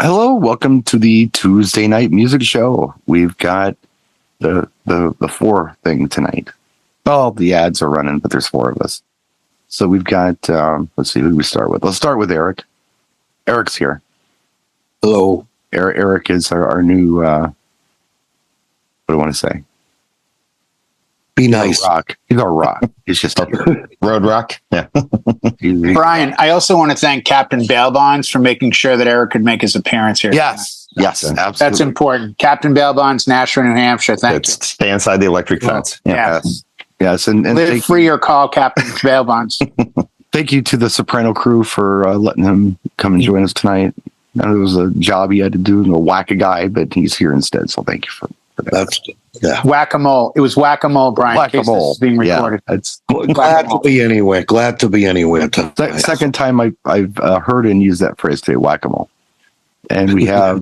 Hello, welcome to the Tuesday night music show. We've got the four thing tonight. Oh, the ads are running, but there's four of us. So we've got, let's see, who do we start with? Let's start with Eric. Eric's here. Hello. Eric is our new, what do I want to say? Be nice. Rock. He's our rock. He's just here. Road Rock. Yeah. Brian, I also want to thank Captain Bail Bonds for making sure that Eric could make his appearance here. Yes, absolutely. That's important. Captain Bail Bonds, Nashville, New Hampshire. Thank you. Stay inside the electric fence. Yeah. Yes. And Live free or call Captain Bail Bonds. Thank you to the Soprano crew for letting him come and join us tonight. It was a job he had to do to whack a guy, but he's here instead. So thank you for that. Whack-a-mole. It was whack-a-mole, Brian. Whack-a-mole. Being recorded. Yeah, it's Glad to be anywhere. Glad to be anywhere. second time I've heard and used that phrase today, whack-a-mole. And we have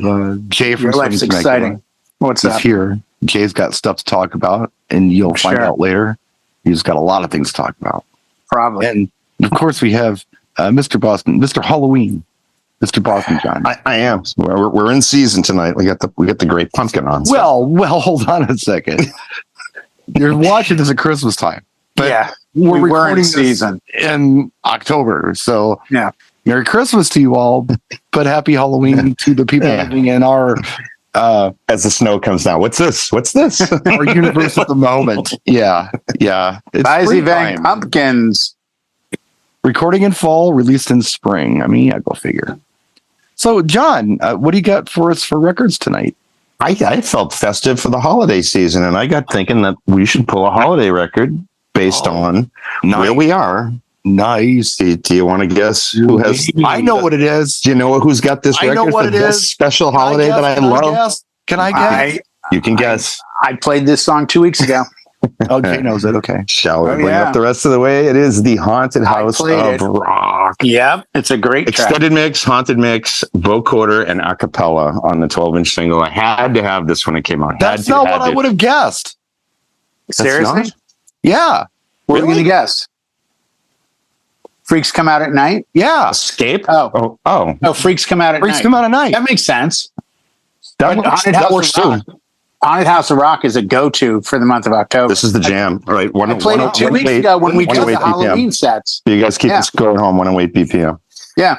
Jay from Your life's exciting. What's He's up? here. Jay's got stuff to talk about, and you'll find Sure. out later. He's got a lot of things to talk about. Probably. And of course, we have Mr. Boston, Mr. Halloween, Mr. Boston John. I am. We're in season tonight. We got the great pumpkin on. So. Well, hold on a second. You're watching this at Christmas time, but yeah, we're we were recording in this season in October. So yeah. Merry Christmas to you all, but Happy Halloween to the people living in our As the snow comes down, what's this? our universe at the moment. Yeah. It's Bison springtime. Pumpkins. Recording in fall, released in spring. I mean, go figure. So, John, what do you got for us for records tonight? I felt festive for the holiday season, and I got thinking that we should pull a holiday record based on where we are. Nice. Do you want to guess who has? I know what it is. Do you know who's got this I know record what for it this is. special holiday that I love? Can I guess? You can guess. I played this song 2 weeks ago. Oh, Jay knows it. Okay. Shall we Oh, bring yeah. up the rest of the way? It is the Haunted House played of it. Rock. Yep, it's a great track. Extended mix, haunted mix, vocoder, and a cappella on the 12-inch single. I had to have this when it came out. That's not what I would have guessed. Seriously? not? Yeah. What are you going to guess? Freaks Come Out at Night? Yeah. Escape? Oh. Oh. No, Freaks Come Out at Freaks Night. Come Out at night. That makes sense. That But works, Haunted that House works of too. Rock. Haunted House of Rock is a go-to for the month of October. This is the jam. All right. I played it 2 weeks ago when we did the Halloween sets. You guys keep Yeah. this going home, 108 BPM. Yeah.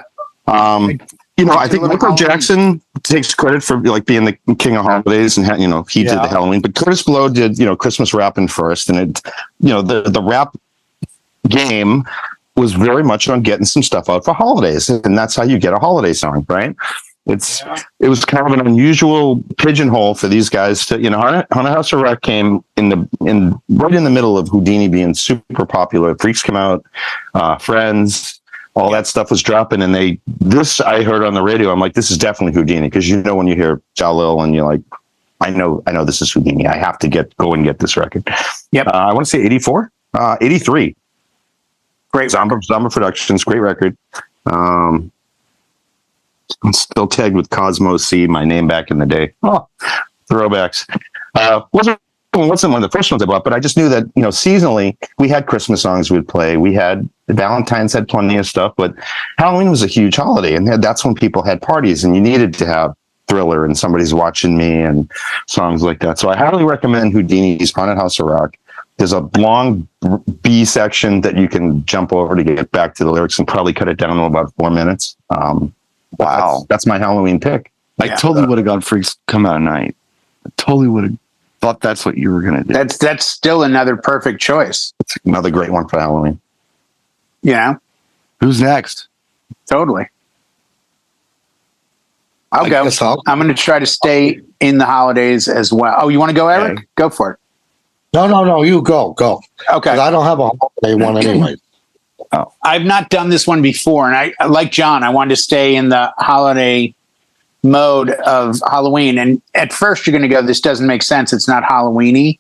I think Michael Jackson takes credit for like being the king of holidays, and he did the Halloween. But Curtis Blow did Christmas rapping first, and it the rap game was very much on getting some stuff out for holidays, and that's how you get a holiday song, right? It was kind of an unusual pigeonhole for these guys to Haunted House of Rock came right in the middle of Houdini being super popular. Freaks Come Out, Friends. All that stuff was dropping, and I heard on the radio. I'm like, this is definitely Houdini, because when you hear Jalil and you're like, I know this is Houdini. I have to go and get this record. Yep. I want to say 84, 83. Great. Zomba Productions, great record. I'm still tagged with Cosmo C, my name back in the day. Oh, throwbacks. Wasn't one of the first ones I bought, but I just knew that, seasonally, we had Christmas songs we'd play. We had Valentine's had plenty of stuff, but Halloween was a huge holiday, and that's when people had parties, and you needed to have Thriller and Somebody's Watching Me and songs like that. So I highly recommend Houdini's Haunted House of Rock. There's a long B section that you can jump over to get back to the lyrics and probably cut it down to about 4 minutes. Wow. That's my Halloween pick. I totally would have gone Freaks Come Out at Night. I totally would have thought that's what you were going to do. That's still another perfect choice. It's another great one for Halloween. Who's next? Totally. I'll go. I'm going to try to stay in the holidays as well. Oh, you want to go, Eric? Okay. Go for it. No, you go. Okay. I don't have a holiday one anyway. Oh, I've not done this one before, and I like John. I wanted to stay in the holiday mode of Halloween. And at first, you're going to go, "This doesn't make sense. It's not Halloween-y."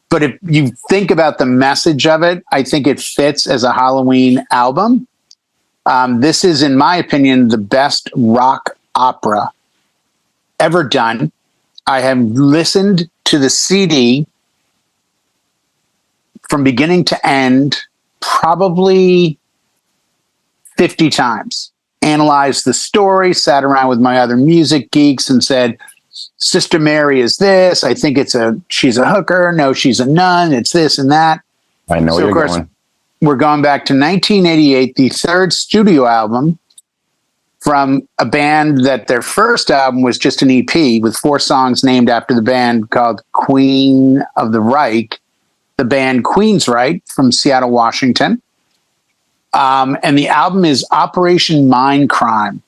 But if you think about the message of it, I think it fits as a Halloween album. This is, in my opinion, the best rock opera ever done. I have listened to the CD from beginning to end probably 50 times. analyzed the story, sat around with my other music geeks and said, Sister Mary is this. I think she's a hooker. No, she's a nun. It's this and that. I know So, where of you're course, going. we're going back to 1988, the third studio album from a band that their first album was just an EP with 4 songs named after the band called Queen of the Reich, the band Queensryche from Seattle, Washington. And the album is Operation Mindcrime.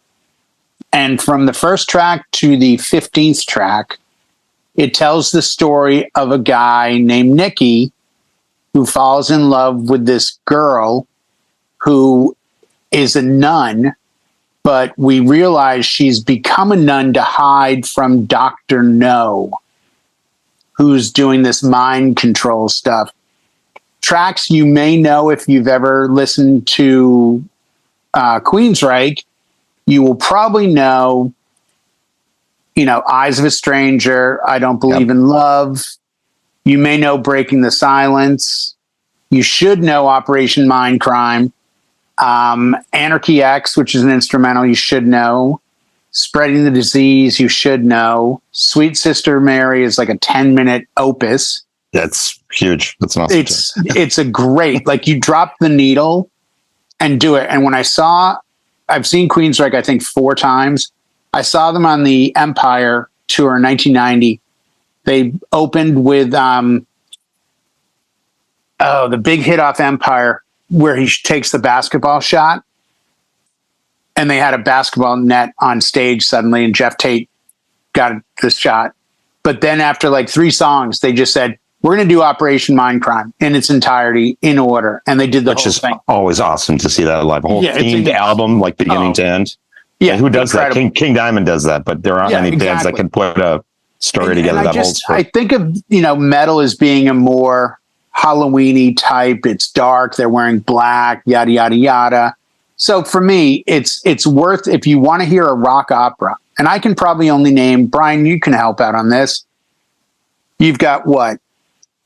And from the first track to the 15th track, it tells the story of a guy named Nicky who falls in love with this girl who is a nun, but we realize she's become a nun to hide from Dr. No, who's doing this mind control stuff. Tracks you may know if you've ever listened to Queensryche. You will probably know, Eyes of a Stranger, I Don't Believe in Love. You may know Breaking the Silence. You should know Operation Mindcrime. Anarchy X, which is an instrumental, you should know. Spreading the Disease, you should know. Sweet Sister Mary is like a 10-minute opus. That's huge. That's an awesome. It's a great, like, you drop the needle and do it. And when I've seen Queensryche, I think 4 times. I saw them on the Empire tour in 1990. They opened with the big hit off Empire where he takes the basketball shot. And they had a basketball net on stage suddenly, and Jeff Tate got the shot. But then after like 3 songs, they just said, we're going to do Operation Mindcrime in its entirety in order. And they did the whole thing. Always awesome to see that live. A whole themed album, like beginning to end. Yeah. And who does that? King Diamond does that, but there aren't many bands that can put a story together that holds. I think of, metal as being a more Halloween-y type. It's dark. They're wearing black, yada, yada, yada. So for me, it's worth, if you want to hear a rock opera, and I can probably only name, Brian, you can help out on this. You've got what?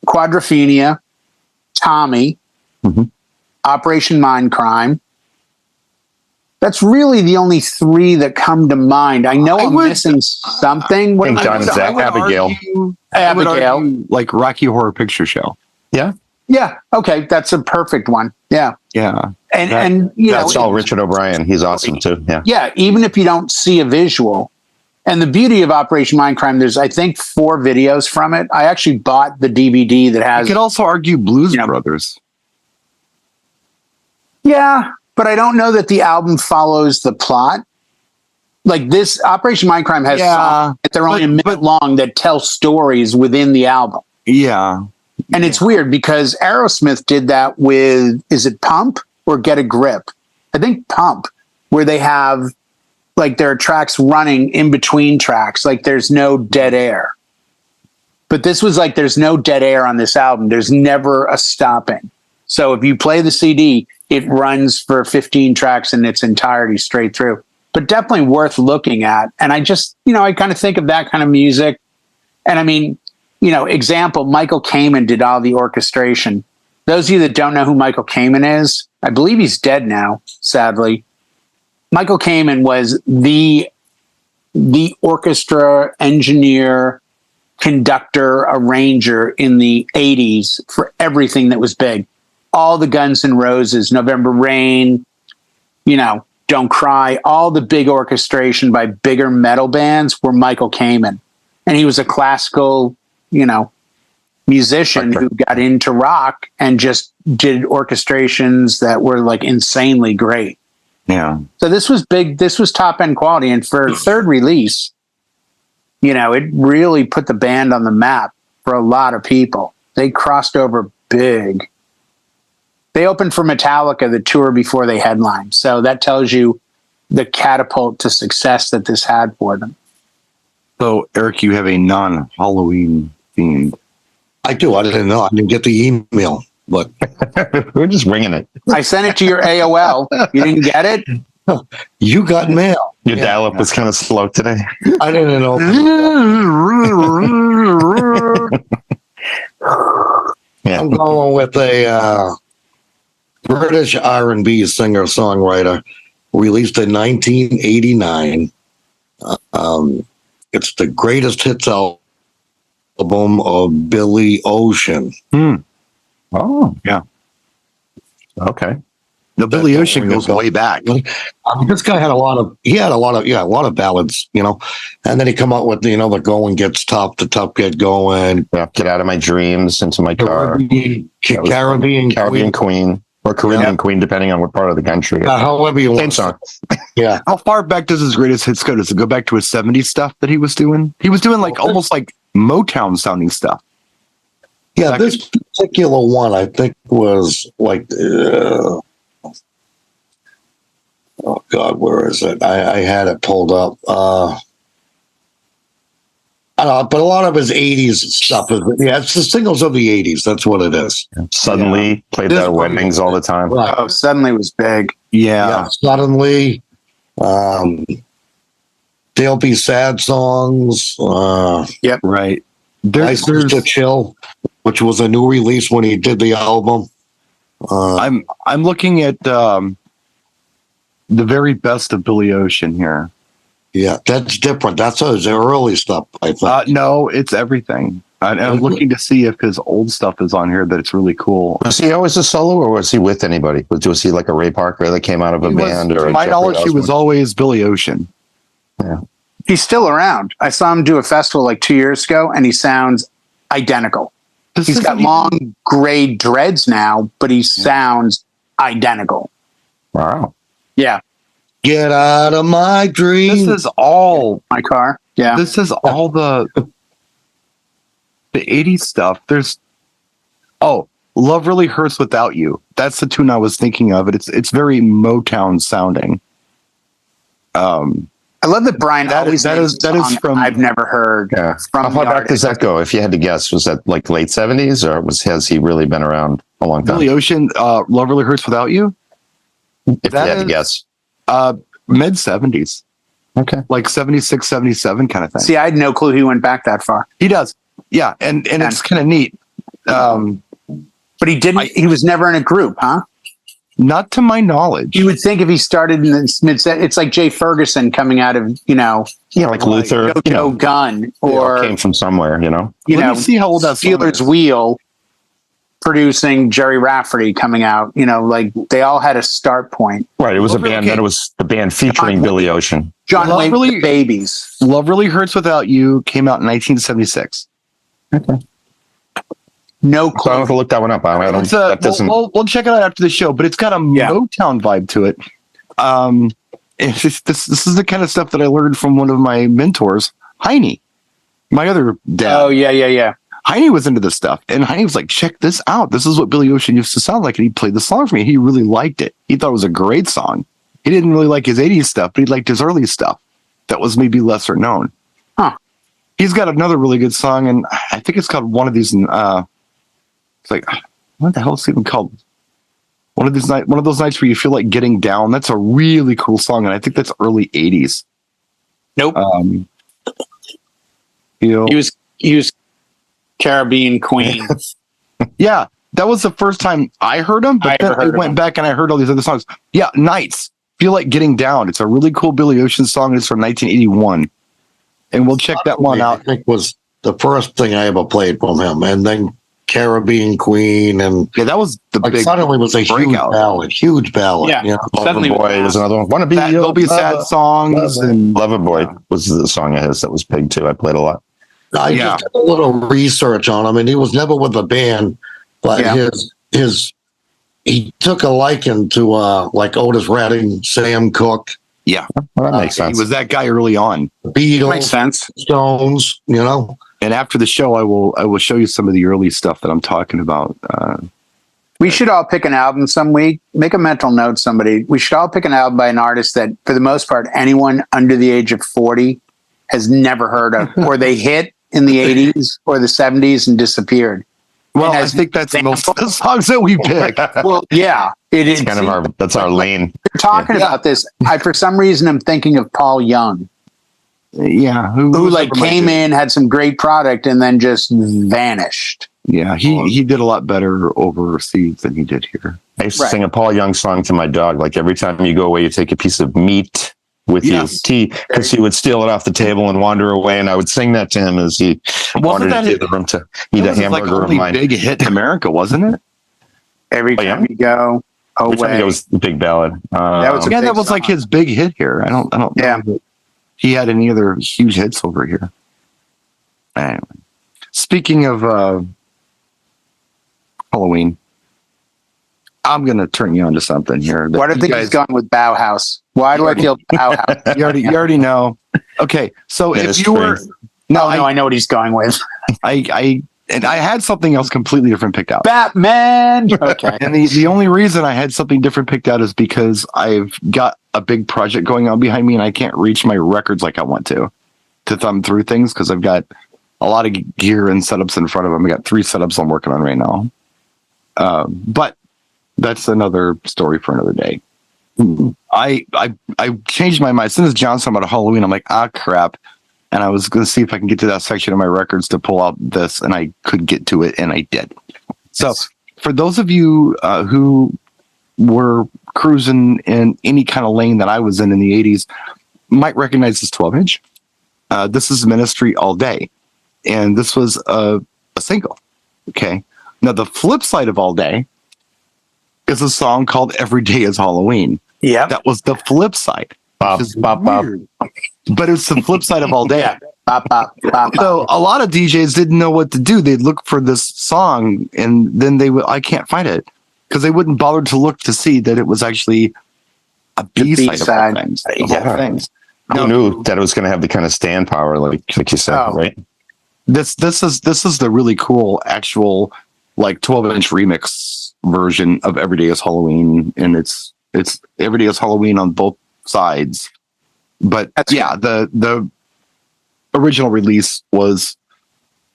Quadrophenia, Tommy, Operation Mindcrime. That's really the only 3 that come to mind. I know I'm missing something. King John and Zach, Abigail. Abigail. Like Rocky Horror Picture Show. Yeah. Yeah. Okay. That's a perfect one. Yeah. Yeah. And that's all Richard O'Brien. He's awesome too. Yeah. Yeah. Even if you don't see a visual. And the beauty of Operation Mindcrime, there's, I think, 4 videos from it. I actually bought the DVD that has. You could also argue Blues Brothers. Yeah, but I don't know that the album follows the plot. Like this, Operation Mindcrime has songs that they're only a minute long that tell stories within the album. Yeah. And it's weird because Aerosmith did that with, is it Pump or Get a Grip? I think Pump, where they have, like, there are tracks running in between tracks. Like there's no dead air. But this was like, there's no dead air on this album. There's never a stopping. So if you play the CD, it runs for 15 tracks in its entirety straight through. But definitely worth looking at. And I just, I kind of think of that kind of music. And I mean, example, Michael Kamen did all the orchestration. Those of you that don't know who Michael Kamen is, I believe he's dead now, sadly. Michael Kamen was the orchestra engineer, conductor, arranger in the 80s for everything that was big. All the Guns N' Roses, November Rain, Don't Cry, all the big orchestration by bigger metal bands were Michael Kamen. And he was a classical, musician who got into rock and just did orchestrations that were like insanely great. Yeah. So this was big. This was top end quality. And for a third release, it really put the band on the map for a lot of people. They crossed over big. They opened for Metallica the tour before they headlined. So that tells you the catapult to success that this had for them. So, Eric, you have a non-Halloween themed. I do. I didn't know. I didn't get the email, but we're just winging it. I sent it to your AOL. You didn't get it? You got mail. Your dial-up was kind of slow today. I didn't know. I'm going with a British R&B singer-songwriter released in 1989. It's the greatest hits album of Billy Ocean. Oh, yeah. Okay. The Billy Ocean goes way back. This guy had a lot of ballads, and then he come out with, the Going Gets Tough, the Tough Get Going. Yeah, Get Out of My Dreams, Into My Car. Caribbean Queen. Or Caribbean Queen, depending on what part of the country. However you want. Same song. Yeah. How far back does his greatest hits go? Does it go back to his 70s stuff that he was doing? He was doing almost like Motown sounding stuff. Yeah, this particular one, I think, was like, oh God, where is it? I had it pulled up. I don't know, but a lot of his 80s stuff it's the singles of the 80s. That's what it is. Suddenly played that at weddings all the time. Right. Oh, Suddenly was big. Yeah. Suddenly, There'll Be Sad Songs. Yep. Right. License to Chill, which was a new release when he did the album. I'm looking at the very best of Billy Ocean here. Yeah, that's different. That's his early stuff, I think. No, it's everything. I'm looking to see if his old stuff is on here. That it's really cool. Was he always a solo, or was he with anybody? Was he like a Ray Parker that came out of a band? Or to my knowledge, he was always Billy Ocean. Yeah, he's still around. I saw him do a festival like 2 years ago, and he sounds identical. He's got long gray dreads now, but he sounds identical. Wow. Yeah. Get out of my dreams. This is all my car. Yeah. This is all the 80s stuff. There's Love Really Hurts Without You. That's the tune I was thinking of. It's very Motown sounding. I love that Brian that is from I've never heard. Yeah. From how back does that go? If you had to guess, was that like late 70s, or has he really been around a long time? Billy Ocean, Love Really Hurts Without You. If you had to guess. Mid 70s. Okay. Like 76, 77 kind of thing. See, I had no clue he went back that far. He does. Yeah. And it's kind of neat. But he didn't, he was never in a group, huh? Not to my knowledge. You would think if he started in the mid-set, it's like Jay Ferguson coming out of, like Luther, Gun, or came from somewhere, Let me see how old that song Steelers is. Wheel producing Jerry Rafferty coming out, like they all had a start point. Right. It was a band. Then it was the band featuring Billy Ocean. John Wayne with the Babies. Love Really Hurts Without You came out in 1976. Okay. No clue. So I don't have to look that one up. That doesn't. We'll check it out after the show, but it's got a Motown vibe to it. This is the kind of stuff that I learned from one of my mentors, Heine, my other dad. Oh, yeah. Heine was into this stuff, and Heine was like, check this out. This is what Billy Ocean used to sound like, and he played the song for me. He really liked it. He thought it was a great song. He didn't really like his 80s stuff, but he liked his early stuff that was maybe lesser known. Huh. He's got another really good song, and I think it's called One of These... it's like, what the hell is it even called? One of those nights where you feel like getting down. That's a really cool song, and I think that's early 80s. Nope. He was Caribbean Queen. Yeah, that was the first time I heard him, but then I went back and I heard all these other songs. Yeah, Nights. Feel Like Getting Down. It's a really cool Billy Ocean song. It's from 1981. And we'll check that one out. I think was the first thing I ever played from him. And then Caribbean Queen, and that was the big suddenly was a huge ballad. Yeah, Suddenly Boy was another one. Want to be There'll Be Sad Songs, and Lover Boy was the song of his that was big too. I played a lot. I just did a little research on him, and he was never with a band, but he took a liking to like Otis Redding, Sam Cooke. Yeah, well, that makes sense. He was that guy early on. Beatles, makes sense. Stones, And after the show, I will show you some of the early stuff that I'm talking about. We should all pick an album some week. Make a mental note, somebody. We should all pick an album by an artist that, for the most part, anyone under the age of 40 has never heard of, or they hit in the 80s or the 70s and disappeared. Well, I think that's most of the songs that we pick. Well, yeah, it's kind of that's our lane. You're talking about this. For some reason, I'm thinking of Paul Young. Yeah, who like came in, had some great product, and then just vanished. Yeah, he did a lot better overseas than he did here. I used to sing a Paul Young song to my dog. Like every time you go away, you take a piece of meat with you, tea, because he would steal it off the table and wander away. And I would sing that to him as he wandered into the room to eat a hamburger of mine. Big hit in America, wasn't it? Every time you go away. It was the big ballad. That was like his big hit here. I don't know that he had any other huge hits over here. Anyway, speaking of Halloween, I'm going to turn you on to something here. What I think he's going with Bauhaus. Why do I feel Bauhaus? You already know. Okay, so if you were... I know what he's going with. I had something else completely different picked out. Batman! Okay. And the only reason I had something different picked out is because I've got a big project going on behind me and I can't reach my records like I want to thumb through things because I've got a lot of gear and setups in front of them. I got 3 setups I'm working on right now. But that's another story for another day. I changed my mind. As soon as John said about Halloween, I'm like, crap. And I was going to see if I can get to that section of my records to pull out this, and I could get to it, and I did. So for those of you who were cruising in any kind of lane that I was in the 80s, might recognize this 12-inch. This is Ministry All Day. And this was a single. Okay. Now, the flip side of All Day is a song called Every Day is Halloween. Yeah. That was the flip side. Bop, bop, bop. But it's the flip side of All Day. Yeah. Bop, bop, bop, So a lot of DJs didn't know what to do. They'd look for this song and then they would, I can't find it, because they wouldn't bother to look to see that it was actually a B-side of all things. Things. Who knew that it was going to have the kind of stand power, like you said, right? This is the really cool actual like 12-inch remix version of Every Day is Halloween, and it's Every Day is Halloween on both sides. But the original release was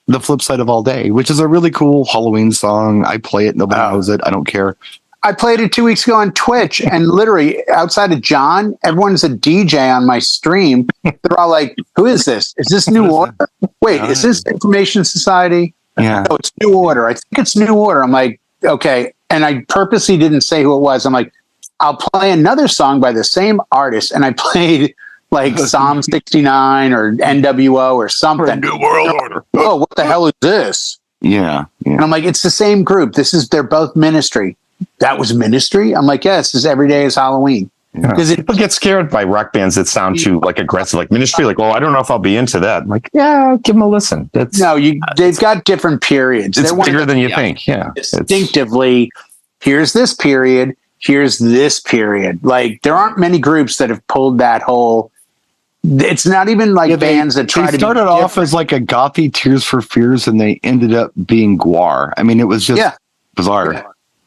the flip side of All Day, which is a really cool Halloween song. I play it, nobody knows it, I don't care. I played it 2 weeks ago on Twitch, and literally outside of John, everyone's a DJ on my stream. They're all like, "Who is this? Is this New Order? Wait, is this Information Society? Yeah, no, it's New Order. I think it's New Order." I'm like, okay, and I purposely didn't say who it was. I'm like, I'll play another song by the same artist, and I played like Psalm 69 or NWO or something. New World Order. Oh, what the hell is this? Yeah. And I'm like, it's the same group. They're both Ministry. That was Ministry? I'm like, yes, this is Every Day is Halloween. Because people get scared by rock bands that sound too like aggressive, like Ministry. Like, I don't know if I'll be into that. I'm like, yeah, give them a listen. They've got different periods. It's bigger than you think. Yeah, distinctively. Here's this period. Here's this period. Like, there aren't many groups that have pulled that whole. It's not even like bands that try to. They started off as like a gothy Tears for Fears, and they ended up being Guar. I mean, it was just bizarre.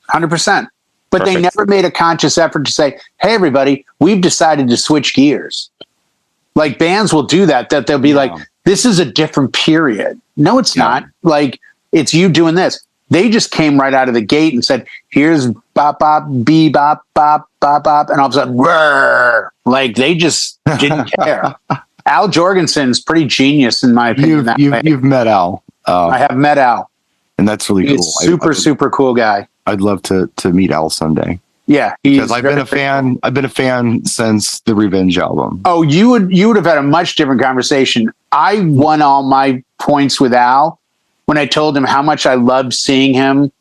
100%. But they never made a conscious effort to say, "Hey, everybody, we've decided to switch gears." Like bands will do that. That they'll be like, "This is a different period." No, it's not. Like, it's you doing this. They just came right out of the gate and said, "Here's bop bop, bebop, bop bop bop," and all of a sudden, whirr. Like they just didn't care. Al Jorgensen's pretty genius in my opinion. You've met Al. I have met Al, and that's really cool. He's super cool guy. I'd love to meet Al someday. Yeah, because I've been a fan. I've been a fan since the Revenge album. Oh, you would have had a much different conversation. I won all my points with Al when I told him how much I loved seeing him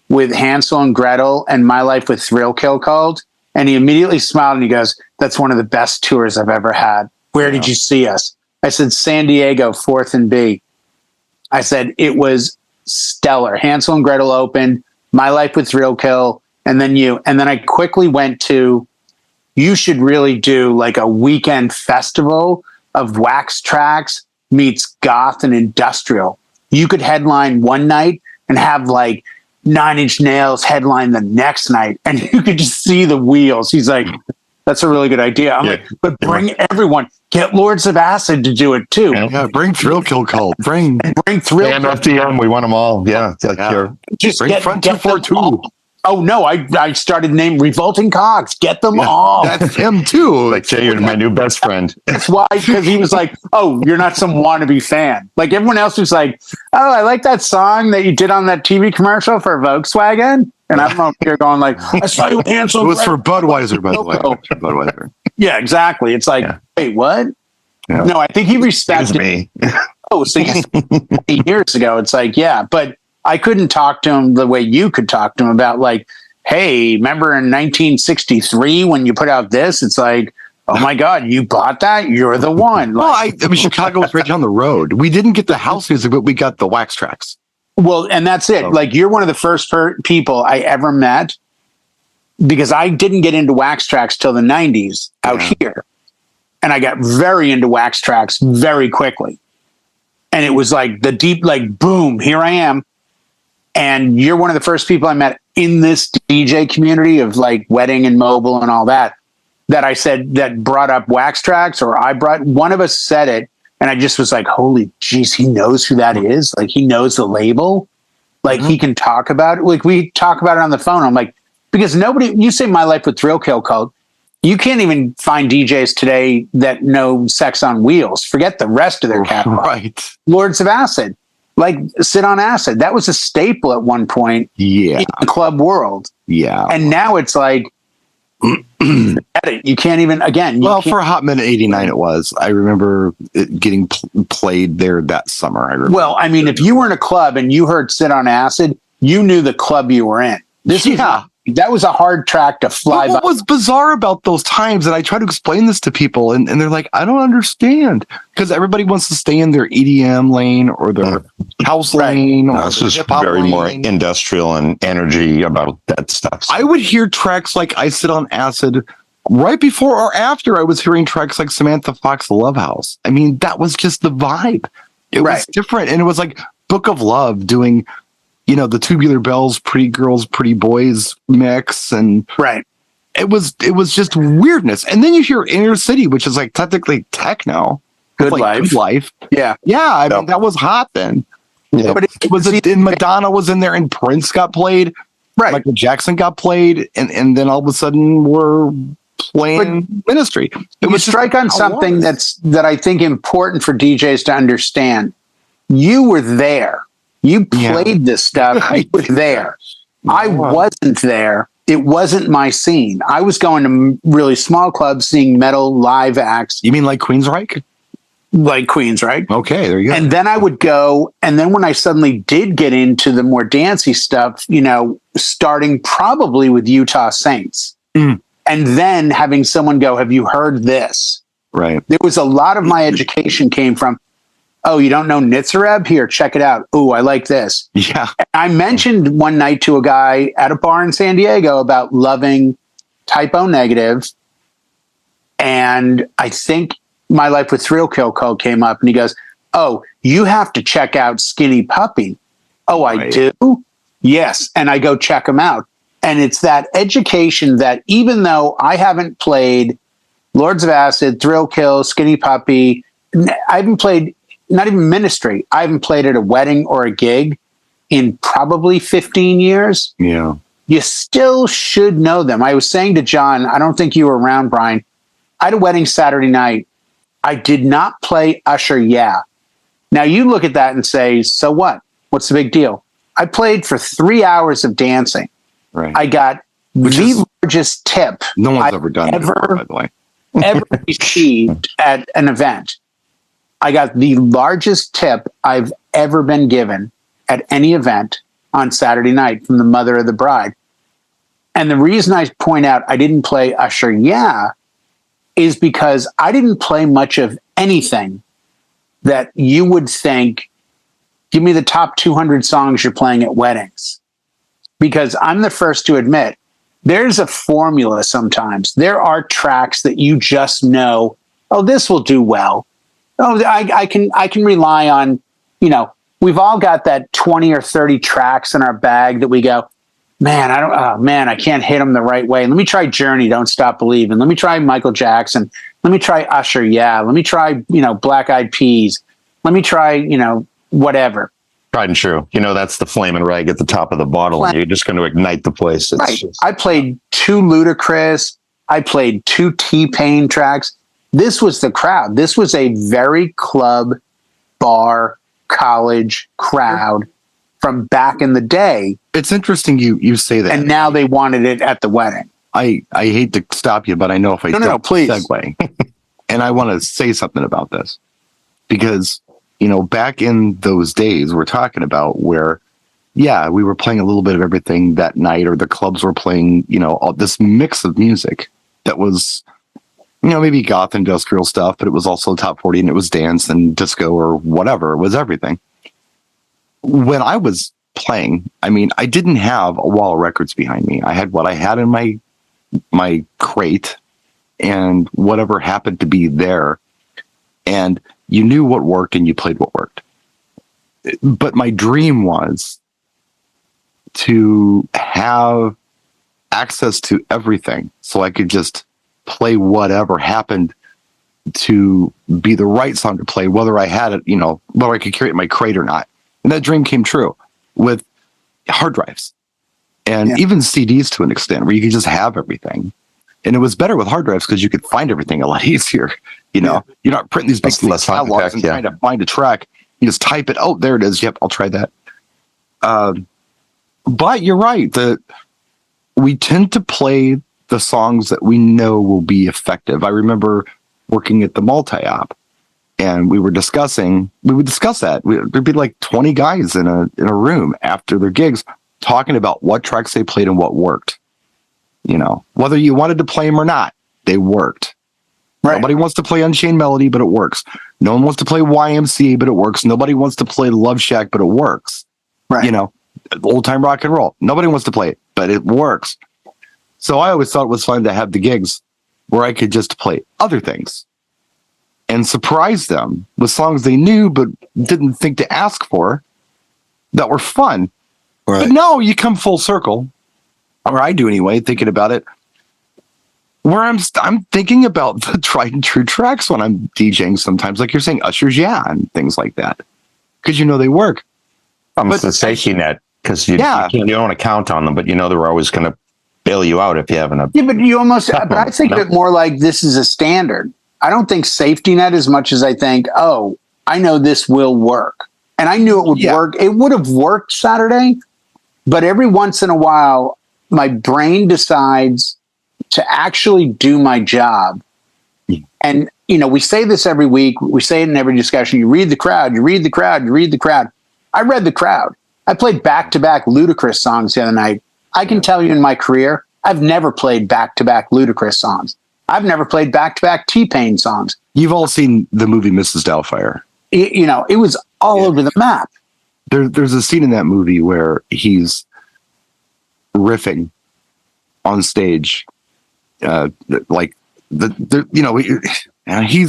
with Hansel and Gretel and My Life with Thrill Kill Called, and he immediately smiled and he goes, "That's one of the best tours I've ever had. Where did you see us?" I said, "San Diego, 4th and B." I said, "It was stellar. Hansel and Gretel opened, My Life with Thrill Kill, and then you." And then I quickly went to, you should really do like a weekend festival of Wax Tracks meets goth and industrial. You could headline one night and have like 9 Inch Nails headline the next night, and you could just see the wheels. He's like, "That's a really good idea." I'm like, "But bring everyone. Get Lords of Acid to do it too." Yeah, bring Thrill Kill Cult. Bring Thrill. And FDM, we want them all. Yeah. Just bring Front 242. Oh no, I started naming Revolting Cogs. Get them all. That's him too. Like, Jay, you're my new best friend. That's why, because he was like, "Oh, you're not some wannabe fan." Like everyone else was like, "Oh, I like that song that you did on that TV commercial for Volkswagen." And I'm up here going like, I saw you handsome. It was for Budweiser, by the way. For Budweiser. Yeah, exactly. It's like, wait, what? Yeah. No, I think he respected me. Oh, so you 8 years ago. It's like, yeah, but I couldn't talk to him the way you could talk to him about like, hey, remember in 1963 when you put out this? It's like, oh my God, you bought that? You're the one. Well, Like, I mean, Chicago was right down the road. We didn't get the house music, but we got the wax tracks. well, and that's it. So- Like, you're one of the first people I ever met because I didn't get into wax tracks till the 90s out here. And I got very into wax tracks very quickly. And it was like the deep, like, boom, here I am. And you're one of the first people I met in this DJ community of like wedding and mobile and all that, that I said that brought up wax tracks, or one of us said it. And I just was like, holy geez, he knows who that is. Like, he knows the label. Like, he can talk about it. Like, we talk about it on the phone. I'm like, because you say My Life with Thrill Kill Cult, you can't even find DJs today that know Sex on Wheels. Forget the rest of their catalog. Right. Lords of Acid, like Sit on Acid. That was a staple at one point Yeah. in the club world. Yeah. And now it's like, you can't even, again. Well, for a hot minute, 89 it was. I remember it getting played there that summer. I remember. Well, I mean, if you were in a club and you heard Sit on Acid, you knew the club you were in. That was a hard track to fly by. What was bizarre about those times, and I try to explain this to people, and they're like, I don't understand, because everybody wants to stay in their EDM lane or their house lane. Or This is hip-hop very lane. more industrial and energy about that stuff. I would hear tracks like I Sit on Acid right before or after I was hearing tracks like Samantha Fox Love House. I mean, that was just the vibe. It was different. And it was like Book of Love doing, the Tubular Bells, Pretty Girls, Pretty Boys mix. And it was just weirdness. And then you hear Inner City, which is like technically techno. Good like Life. Good Life. Yeah. Yeah. I mean, that was hot then. Yeah. But it was and Madonna was in there and Prince got played. Right. Michael Jackson got played. And then all of a sudden we're playing Ministry. It You strike on something that I think important for DJs to understand. You were there. You played this stuff. You were there. I wasn't there. It wasn't my scene. I was going to really small clubs, seeing metal live acts. You mean like Queensryche? Like Queensryche. Okay, there you go. And then I would go, and then when I suddenly did get into the more dancey stuff, starting probably with Utah Saints, and then having someone go, have you heard this? Right. There was a lot of my education came from, oh, you don't know Nitzareb? Here, check it out. Oh, I like this. Yeah. I mentioned one night to a guy at a bar in San Diego about loving Type O Negative. And I think My Life with Thrill Kill Code came up and he goes, oh, you have to check out Skinny Puppy. Oh, I do? Yes. And I go check them out. And it's that education that even though I haven't played Lords of Acid, Thrill Kill, Skinny Puppy, I haven't played not even Ministry. I haven't played at a wedding or a gig in probably 15 years. Yeah. You still should know them. I was saying to John, I don't think you were around, Brian. I had a wedding Saturday night. I did not play Usher, Yeah. Now you look at that and say, so what? What's the big deal? I played for 3 hours of dancing. Right. I got the largest tip No one's I've ever done it before, by the way. ever received at an event. I got the largest tip I've ever been given at any event on Saturday night from the mother of the bride. And the reason I point out I didn't play Usher, Yeah, is because I didn't play much of anything that you would think, give me the top 200 songs you're playing at weddings. Because I'm the first to admit, there's a formula sometimes. There are tracks that you just know, oh, this will do well. Oh, I can rely on, we've all got that 20 or 30 tracks in our bag that we go, man, I can't hit them the right way. Let me try Journey, Don't Stop Believing. Let me try Michael Jackson. Let me try Usher, Yeah. Let me try, Black Eyed Peas. Let me try, whatever. Tried and true. That's the flaming rag at the top of the bottle, and you're just going to ignite the place. I played 2 Ludacris. I played 2 T-Pain tracks. This was the crowd. This was a very club, bar, college crowd from back in the day. It's interesting you say that. And now they wanted it at the wedding. I hate to stop you, but I know if I don't please. segue, and I want to say something about this because, back in those days we're talking about where, yeah, we were playing a little bit of everything that night, or the clubs were playing, all this mix of music that was, maybe goth industrial stuff, but it was also top 40 and it was dance and disco or whatever. It was everything. When I was playing, I didn't have a wall of records behind me. I had what I had in my crate and whatever happened to be there. And you knew what worked and you played what worked. But my dream was to have access to everything so I could just play whatever happened to be the right song to play, whether I had it, whether I could carry it in my crate or not. And that dream came true with hard drives and even CDs to an extent where you could just have everything. And it was better with hard drives because you could find everything a lot easier. You're not printing these big catalogs and trying to find a track. You just type it. Oh, there it is. Yep, I'll try that. But you're right. We tend to play the songs that we know will be effective. I remember working at the multi-op, and we would discuss that. There'd be like 20 guys in a room after their gigs talking about what tracks they played and what worked. Whether you wanted to play them or not, they worked. Right. Nobody wants to play Unchained Melody, but it works. No one wants to play YMCA, but it works. Nobody wants to play Love Shack, but it works. Right. Old time rock and roll. Nobody wants to play it, but it works. So I always thought it was fun to have the gigs where I could just play other things and surprise them with songs they knew but didn't think to ask for that were fun. Right. But no, you come full circle, or I do anyway, thinking about it, where I'm thinking about the tried and true tracks when I'm DJing sometimes, like you're saying, Usher's Yeah, and things like that, because they work. It's the safety net, because you don't want to count on them, but they're always going to bail you out if you haven't. But you almost. But I think of it more like this is a standard. I don't think safety net as much as I think, oh, I know this will work, and I knew it would work. It would have worked Saturday, but every once in a while, my brain decides to actually do my job. And we say this every week. We say it in every discussion. You read the crowd. You read the crowd. You read the crowd. I read the crowd. I played back-to-back Ludacris songs the other night. I can tell you in my career, I've never played back-to-back Ludacris songs. I've never played back-to-back T-Pain songs. You've all seen the movie Mrs. Doubtfire. It was all over the map. There's a scene in that movie where he's riffing on stage, he's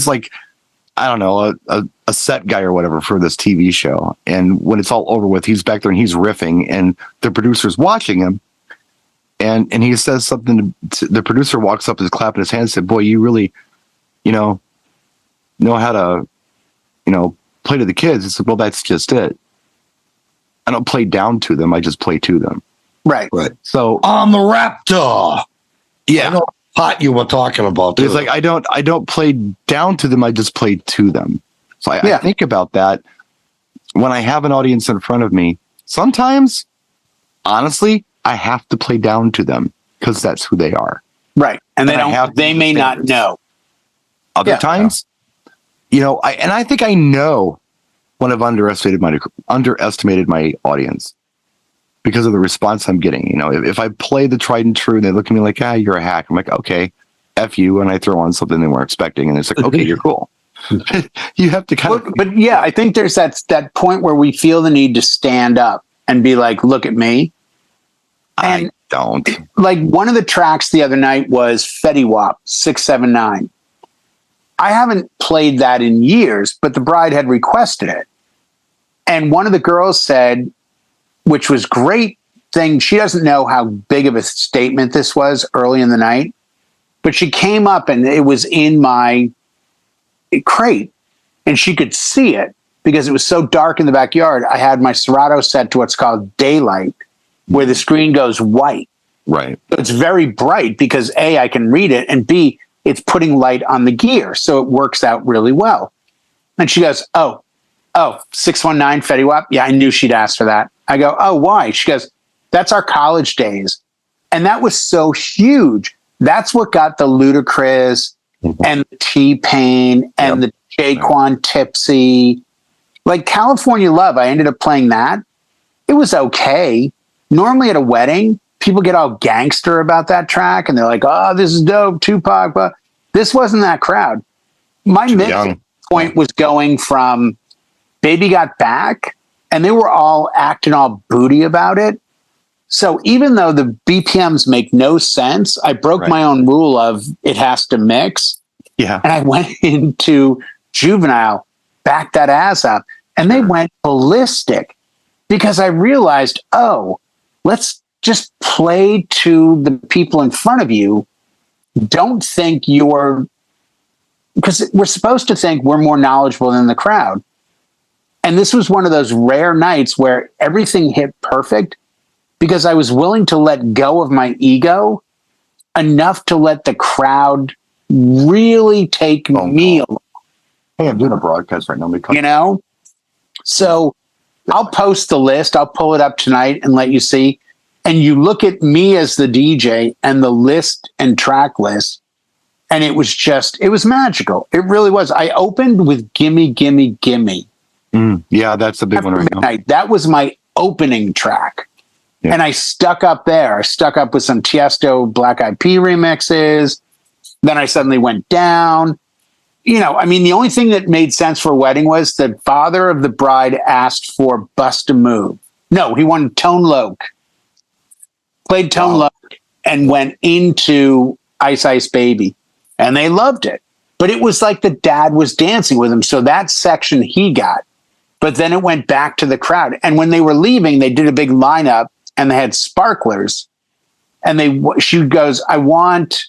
like, I don't know, a set guy or whatever for this TV show. And when it's all over with, he's back there and he's riffing, and the producer's watching him. And he says something to the producer, walks up, is clapping his hands, and said, "Boy, you really, know how to, play to the kids." He said, "Well, that's just it. I don't play down to them. I just play to them." Right. So on the Raptor. Yeah. I know what you were talking about. It's like, I don't play down to them. I just play to them. So I think about that when I have an audience in front of me. Sometimes, honestly, I have to play down to them because that's who they are. Right. And they may not know. Other times, I think I know when I've underestimated my audience because of the response I'm getting. If I play the tried and true and they look at me like, you're a hack. I'm like, okay, F you. And I throw on something they weren't expecting. And it's like, okay, you're cool. You have to kind of. But I think there's that point where we feel the need to stand up and be like, look at me. And I don't. Like one of the tracks the other night was Fetty Wap 679. I haven't played that in years, but the bride had requested it. And one of the girls said, which was great thing, she doesn't know how big of a statement this was early in the night, but she came up and it was in my crate and she could see it because it was so dark in the backyard. I had my Serato set to what's called daylight, where the screen goes white. Right. So it's very bright because A, I can read it, and B, it's putting light on the gear. So it works out really well. And she goes, oh, 619 Fetty Wap. Yeah, I knew she'd ask for that. I go, oh, why? She goes, that's our college days. And that was so huge. That's what got the Ludacris and the T-Pain and the Jaquan Tipsy. Like California Love, I ended up playing that. It was okay. Normally at a wedding, people get all gangster about that track and they're like, oh, this is dope, Tupac. But this wasn't that crowd. My mid point was going from Baby Got Back, and they were all acting all booty about it. So even though the BPMs make no sense, I broke my own rule of it has to mix. Yeah. And I went into Juvenile, back that ass up, and they went ballistic because I realized, oh, let's just play to the people in front of you. Don't think you're, because we're supposed to think we're more knowledgeable than the crowd. And this was one of those rare nights where everything hit perfect because I was willing to let go of my ego enough to let the crowd really take me along. Hey, I'm doing a broadcast right now. You know? So I'll post the list. I'll pull it up tonight and let you see. And you look at me as the DJ and the list and track list. And it was magical. It really was. I opened with Gimme, Gimme, Gimme. Yeah, that's a big one right now. That was my opening track. Yeah. And I stuck up there. I stuck up with some Tiesto Black Eyed Peas remixes. Then I suddenly went down. You know, I mean, the only thing that made sense for a wedding was the father of the bride asked for Bust a Move. No, he wanted Tone Loc. Played Tone Loc and went into Ice Ice Baby. And they loved it. But it was like the dad was dancing with him. So that section he got. But then it went back to the crowd. And when they were leaving, they did a big lineup and they had sparklers. And she goes, I want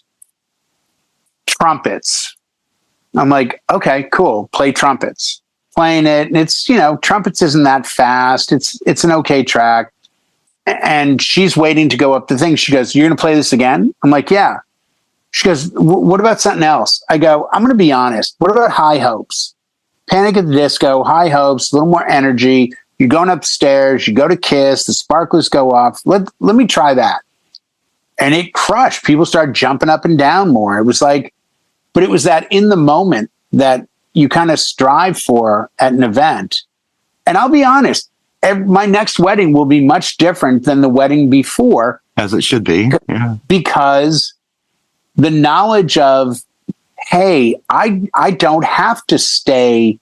trumpets. I'm like, okay, cool. Play trumpets. Playing it. And it's, you know, trumpets isn't that fast. It's an okay track. And she's waiting to go up the thing. She goes, you're going to play this again? I'm like, yeah. She goes, what about something else? I go, I'm going to be honest. What about High Hopes? Panic at the Disco, High Hopes, a little more energy. You're going upstairs. You go to Kiss. The sparklers go off. Let me try that. And it crushed. People started jumping up and down more. It was like, but it was that in the moment that you kind of strive for at an event. And I'll be honest, my next wedding will be much different than the wedding before. As it should be. Yeah. Because the knowledge of, hey, I don't have to stay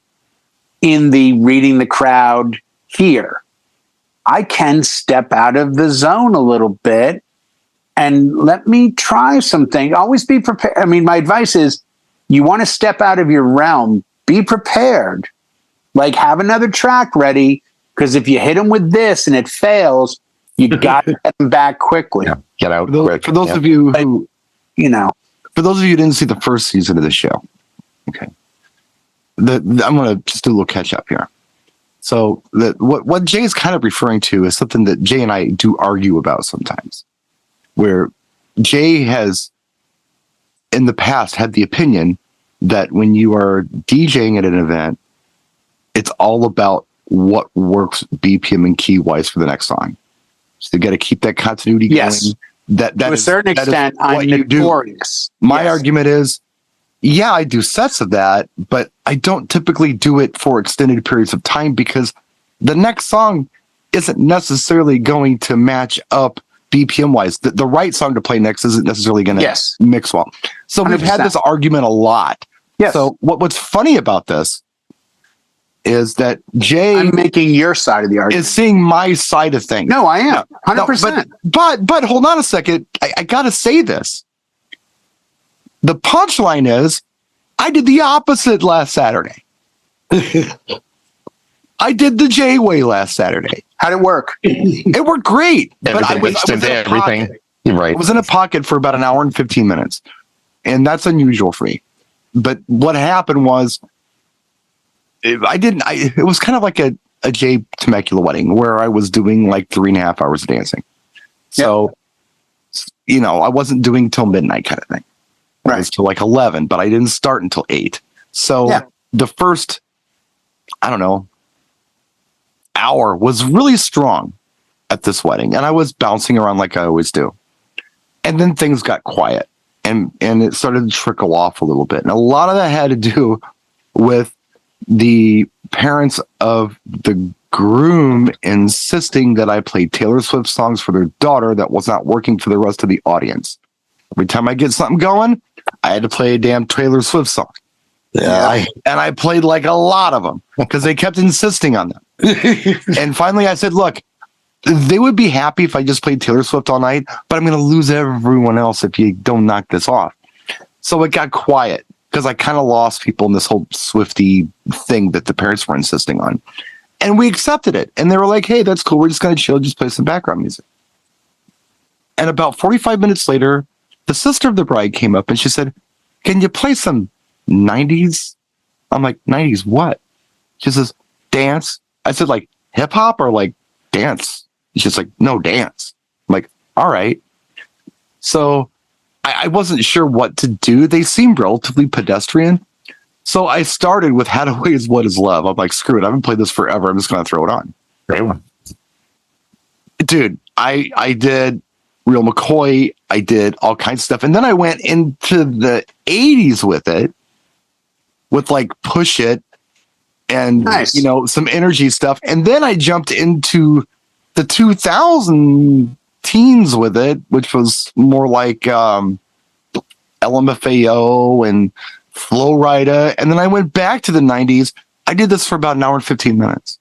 in the reading the crowd here. I can step out of the zone a little bit and let me try something. Always be prepared. I mean, my advice is you want to step out of your realm, be prepared. Like have another track ready, because if you hit them with this and it fails, you got to get them back quickly. Yeah. Get out quick. For those of you who, you know, for those of you who didn't see the first season of the show, okay, I'm going to just do a little catch up here. So what Jay is kind of referring to is something that Jay and I do argue about sometimes, where Jay has in the past had the opinion that when you are DJing at an event, it's all about what works BPM and key wise for the next song. So you got to keep that continuity going. That to a certain extent, I'm notorious. My argument is, yeah, I do sets of that, but I don't typically do it for extended periods of time because the next song isn't necessarily going to match up BPM wise. The right song to play next isn't necessarily going to mix well. So 100%. We've had this argument a lot. Yes. So what's funny about this is that Jay, I'm making your side of the argument, is seeing my side of things. No, I am 100%. But hold on a second. I got to say this. The punchline is, I did the opposite last Saturday. I did the Jay way last Saturday. How'd it work? It worked great. Everything You're right. I was in a pocket for about an hour and 15 minutes, and that's unusual for me. But what happened was, it was kind of like a Jay Temecula wedding where I was doing like 3.5 hours of dancing. So, you know, I wasn't doing till midnight kind of thing. Right. It was till like 11, but I didn't start until 8. So the first, I don't know, hour was really strong. at this wedding, and I was bouncing around like I always do. And then things got quiet, and it started to trickle off a little bit. And a lot of that had to do with the parents of the groom insisting that I play Taylor Swift songs for their daughter that was not working for the rest of the audience. Every time I get something going, I had to play a damn Taylor Swift song. Yeah. And I played like a lot of them because they kept insisting on them. And finally I said, look, they would be happy if I just played Taylor Swift all night, but I'm going to lose everyone else if you don't knock this off. So it got quiet because I kind of lost people in this whole Swiftie thing that the parents were insisting on. And we accepted it. And they were like, hey, that's cool. We're just going to chill, just play some background music. And about 45 minutes later, the sister of the bride came up and she said, can you play some 90s? I'm like, 90s what? She says, dance. I said, like hip hop or like dance? She's like, no, dance. I'm like, all right. So I wasn't sure what to do. They seemed relatively pedestrian. So I started with Hadaway's What Is Love. I'm like, screw it. I haven't played this forever. I'm just going to throw it on. Great one. Dude, I did Real McCoy. I did all kinds of stuff. And then I went into the 80s with it, with like Push It and, Nice. you know, some energy stuff. And then I jumped into the 2000 teens with it, which was more like LMFAO and Flow Rida. And then I went back to the 90s. I did this for about an hour and 15 minutes.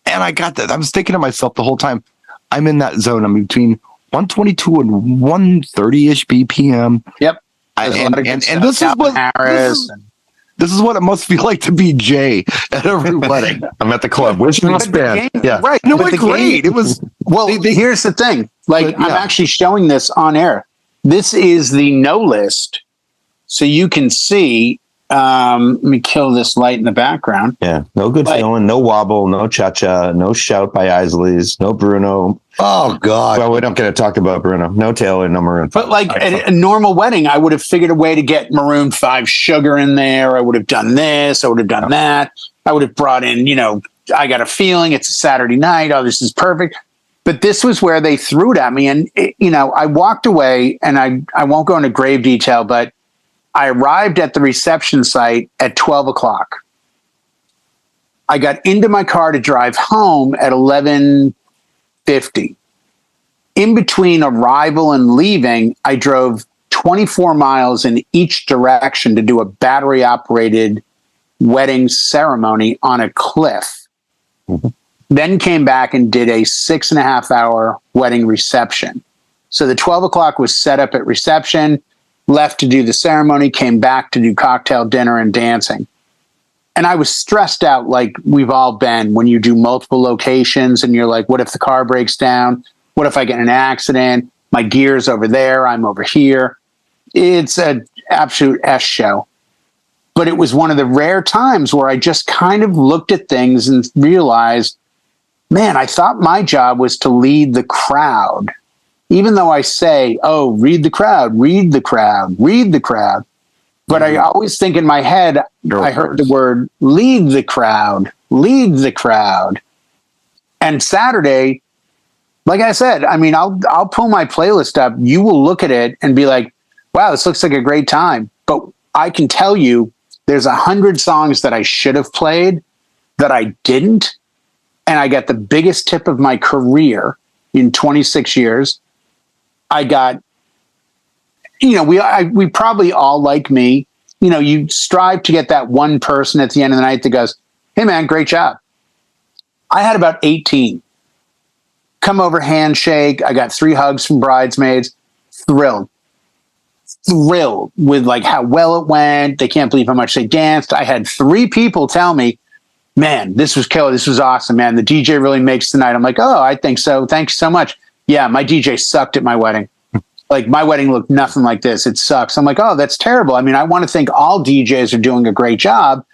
And I got that. I was thinking to myself the whole time, I'm in that zone. I'm between 122 and 130-ish BPM. Yep. And this is what this is what it must feel like to be Jay at every wedding. I'm at the club. Where's your band? Yeah. Right. No, it was great. It was well. Here's the thing. Like, I'm actually showing this on air. This is the no list, so you can see. Let me kill this light in the background. Yeah. No good feeling. No wobble. No cha-cha. No shout by Isley's. No Bruno. Oh, God. Well, we're not going to talk about Bruno. No Taylor. No Maroon 5. But like at a normal wedding, I would have figured a way to get Maroon 5 Sugar in there. I would have done this. I would have done that. I would have brought in, you know, I Got a Feeling. It's a Saturday night. Oh, this is perfect. But this was where they threw it at me. And, you know, I walked away, and I won't go into grave detail, but I arrived at the reception site at 12 o'clock. I got into my car to drive home at 11:50. In between arrival and leaving, I drove 24 miles in each direction to do a battery-operated wedding ceremony on a cliff. Mm-hmm. Then came back and did a 6.5-hour wedding reception. So the 12 o'clock was set up at reception, left to do the ceremony, came back to do cocktail dinner and dancing. And I was stressed out like we've all been when you do multiple locations and you're like, what if the car breaks down? What if I get in an accident? My gear's over there. I'm over here. It's an absolute S show. But it was one of the rare times where I just kind of looked at things and realized, man, I thought my job was to lead the crowd. Even though I say, oh, read the crowd, read the crowd, read the crowd. But I always think in my head, I heard the word lead the crowd, lead the crowd. And Saturday, like I said, I mean, I'll pull my playlist up. You will look at it and be like, wow, this looks like a great time. But I can tell you there's 100 songs that I should have played that I didn't. And I got the biggest tip of my career in 26 years. I got, you know, we probably all, like me, you know, you strive to get that one person at the end of the night that goes, hey man, great job. I had about 18 come over, handshake. I got 3 hugs from bridesmaids. Thrilled with like how well it went. They can't believe how much they danced. I had 3 people tell me, man, this was killer. This was awesome, man. The DJ really makes the night. I'm like, oh, I think so. Thanks so much. Yeah, my DJ sucked at my wedding. Like, my wedding looked nothing like this. It sucks. I'm like, oh, that's terrible. I mean, I want to think all DJs are doing a great job.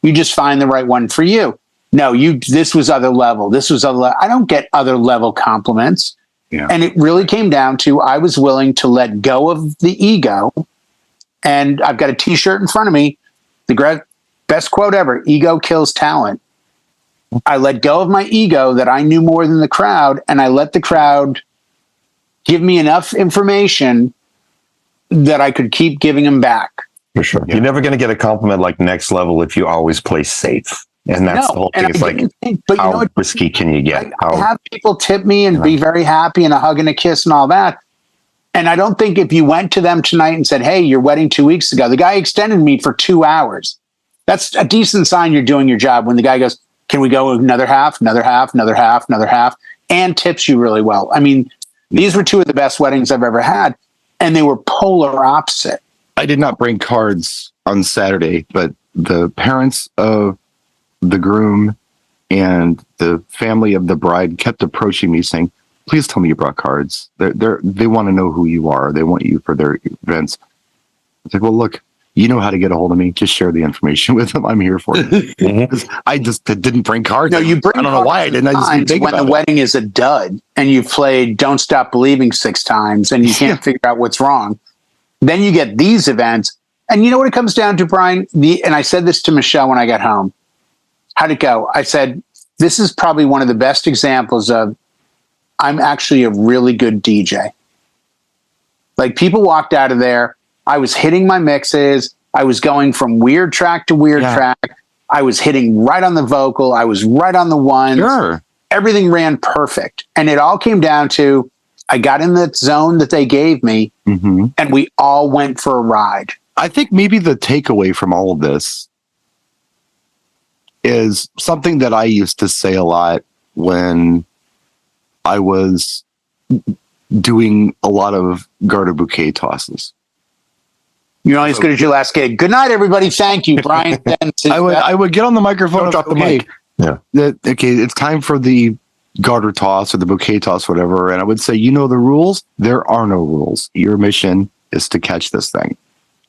You just find the right one for you. No, this was other level. This was other level. I don't get other level compliments. Yeah. And it really came down to, I was willing to let go of the ego. And I've got a t-shirt in front of me. The best quote ever, ego kills talent. I let go of my ego that I knew more than the crowd, and I let the crowd give me enough information that I could keep giving them back. For sure. Yeah. You're never going to get a compliment like next level if you always play safe. And that's the whole thing. It's like, but how you know risky can you get? I have people tip me and be very happy and a hug and a kiss and all that. And I don't think if you went to them tonight and said, hey, your wedding 2 weeks ago, the guy extended me for 2 hours. That's a decent sign you're doing your job when the guy goes, can we go another half, another half, another half, another half, and tips you really well. I mean, these were two of the best weddings I've ever had, and they were polar opposite. I did not bring cards on Saturday, but the parents of the groom and the family of the bride kept approaching me saying, please tell me you brought cards. They want to know who you are. They want you for their events. It's like, well, look, you know how to get a hold of me. Just share the information with them. I'm here for it. I just didn't bring cards. No, you bring. I don't know why I didn't. I just didn't think when about the wedding is a dud and you've played "Don't Stop Believing" 6 times and you can't figure out what's wrong, then you get these events. And you know what it comes down to, Brian? And I said this to Michelle when I got home. How'd it go? I said, this is probably one of the best examples of I'm actually a really good DJ. Like, people walked out of there. I was hitting my mixes. I was going from weird track to weird track. I was hitting right on the vocal. I was right on the ones. Sure. Everything ran perfect. And it all came down to, I got in that zone that they gave me, and we all went for a ride. I think maybe the takeaway from all of this is something that I used to say a lot when I was doing a lot of garter bouquet tosses. You're only as good as your last gig. Good night, everybody. Thank you, Brian. I would get on the microphone. Don't drop the mic. Yeah. Okay, it's time for the garter toss or the bouquet toss, whatever. And I would say, you know the rules? There are no rules. Your mission is to catch this thing.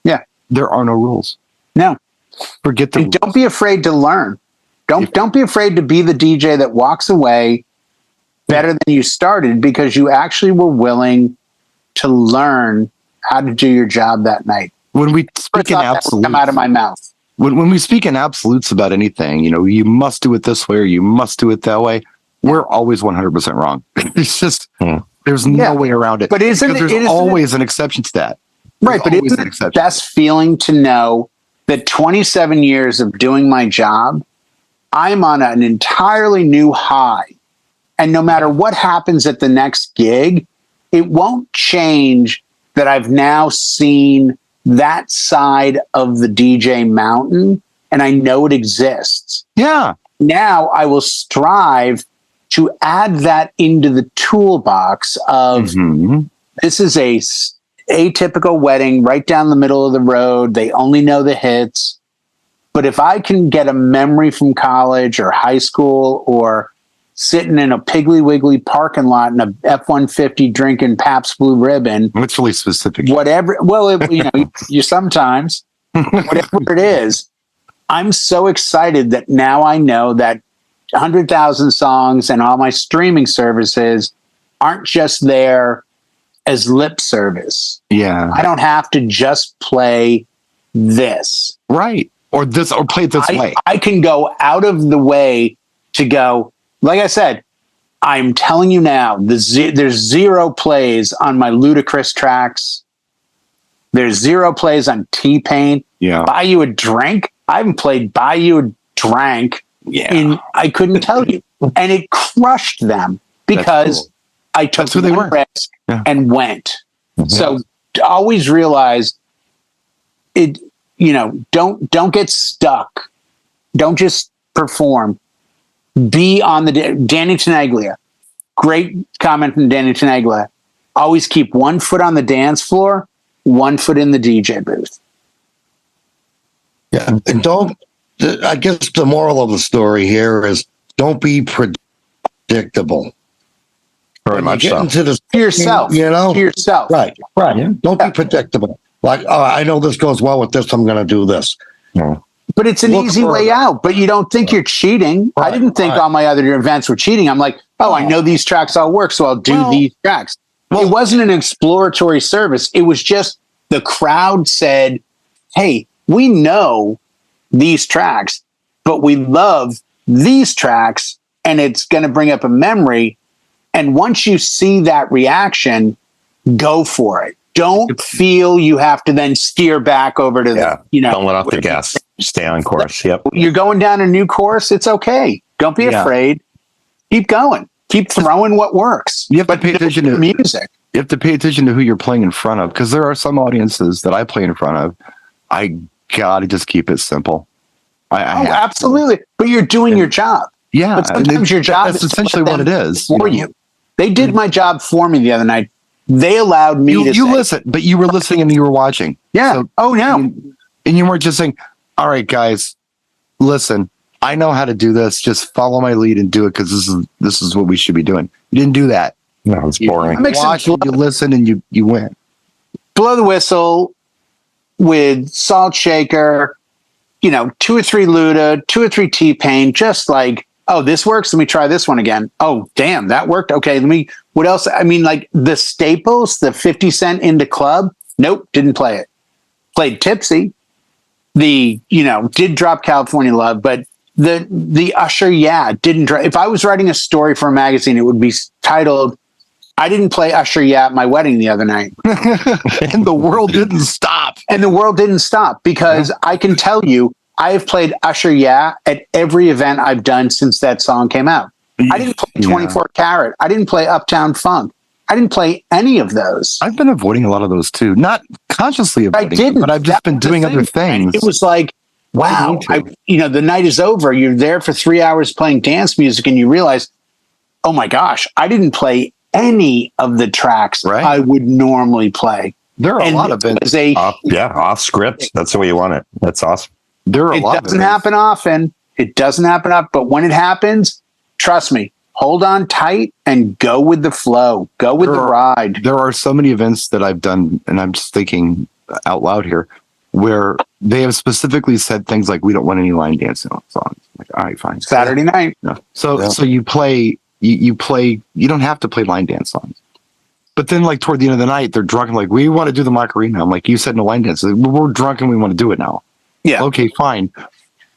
Yeah. There are no rules. No. Forget the rules. Don't be afraid to learn. Don't be afraid to be the DJ that walks away better than you started, because you actually were willing to learn how to do your job that night. When we speak in absolutes, come out of my mouth. When we speak in absolutes about anything, you know, you must do it this way or you must do it that way. We're always 100% wrong. It's just there's no way around it. But there's always an exception to that. Right, but isn't it the best feeling to know that 27 years of doing my job, I'm on an entirely new high. And no matter what happens at the next gig, it won't change that I've now seen that side of the DJ mountain and I know it exists. Yeah. Now I will strive to add that into the toolbox of this is a atypical wedding right down the middle of the road. They only know the hits. But if I can get a memory from college or high school or sitting in a Piggly Wiggly parking lot in a F-150 drinking Pabst Blue Ribbon. That's really specific. Whatever. Well, you sometimes, whatever it is, I'm so excited that now I know that 100,000 songs and all my streaming services aren't just there as lip service. Yeah. I don't have to just play this. Right. Or this, or play it this way. I can go out of the way to go, like I said, I'm telling you now, there's 0 plays on my Ludacris tracks. There's 0 plays on T-Pain. Yeah. Buy You a Drink. I haven't played Buy You a Drank. Yeah. I couldn't tell you. And it crushed them because I took one risk and went. So always realize it, don't get stuck. Don't just perform. Be on the Danny Tenaglia. Great comment from Danny Tenaglia. Always keep one foot on the dance floor, one foot in the DJ booth. Yeah. And I guess the moral of the story here is don't be predictable. Very much so. Into this, to yourself. To yourself. Right. Yeah. Don't be predictable. Like, I know this goes well with this, I'm going to do this. Yeah. But it's an easy way out. But you don't think you're cheating. Right, I didn't think all my other events were cheating. I'm like, I know these tracks all work, so I'll do these tracks. It wasn't an exploratory service. It was just the crowd said, hey, we know these tracks, but we love these tracks, and it's going to bring up a memory. And once you see that reaction, go for it. Don't feel you have to then steer back over to don't let off the gas. Stay on course. Yep. You're going down a new course. It's okay. Don't be afraid. Keep going. Keep throwing what works. You have to pay attention to music. You have to pay attention to who you're playing in front of, because there are some audiences that I play in front of. I gotta just keep it simple. Absolutely. But you're doing your job. Yeah. But sometimes your job is essentially what it is for you. They did my job for me the other night. They allowed me to listen, but you were listening and you were watching. Yeah. So, and you weren't just saying, all right, guys, listen, I know how to do this. Just follow my lead and do it, because this is what we should be doing. You didn't do that. No, it's boring. You watch, you listen, and you win. Blow the whistle with Salt Shaker, 2 or 3 Luda, 2 or 3 T-Pain, just like, oh, this works. Let me try this one again. Oh, damn, that worked. Okay, what else? I mean, like the staples, the 50 Cent Into Club. Nope, didn't play it. Played Tipsy. Did drop California Love, but the Usher, didn't drop. If I was writing a story for a magazine, it would be titled, I didn't play Usher at my wedding the other night. And the world didn't stop. And the world didn't stop, because I can tell you, I have played Usher at every event I've done since that song came out. I didn't play 24 Karat. I didn't play Uptown Funk. I didn't play any of those. I've been avoiding a lot of those too. Not consciously avoiding, I didn't. But I've just been doing other things. And it was like, wow, the night is over. You're there for 3 hours playing dance music, and you realize, oh my gosh, I didn't play any of the tracks I would normally play. There are a lot of it. Off script. That's the way you want it. That's awesome. There are a lot of it. It doesn't happen often. It doesn't happen often. But when it happens, trust me, hold on tight and go with the flow. Go with the ride. There are so many events that I've done, and I'm just thinking out loud here, where they have specifically said things like, we don't want any line dancing songs. Like, all right, fine. Saturday night. No. So you play, you don't have to play line dance songs. But then, like, toward the end of the night, they're drunk and like, we want to do the Macarena. I'm like, you said no line dance. Like, we're drunk and we want to do it now. Yeah. Okay, fine.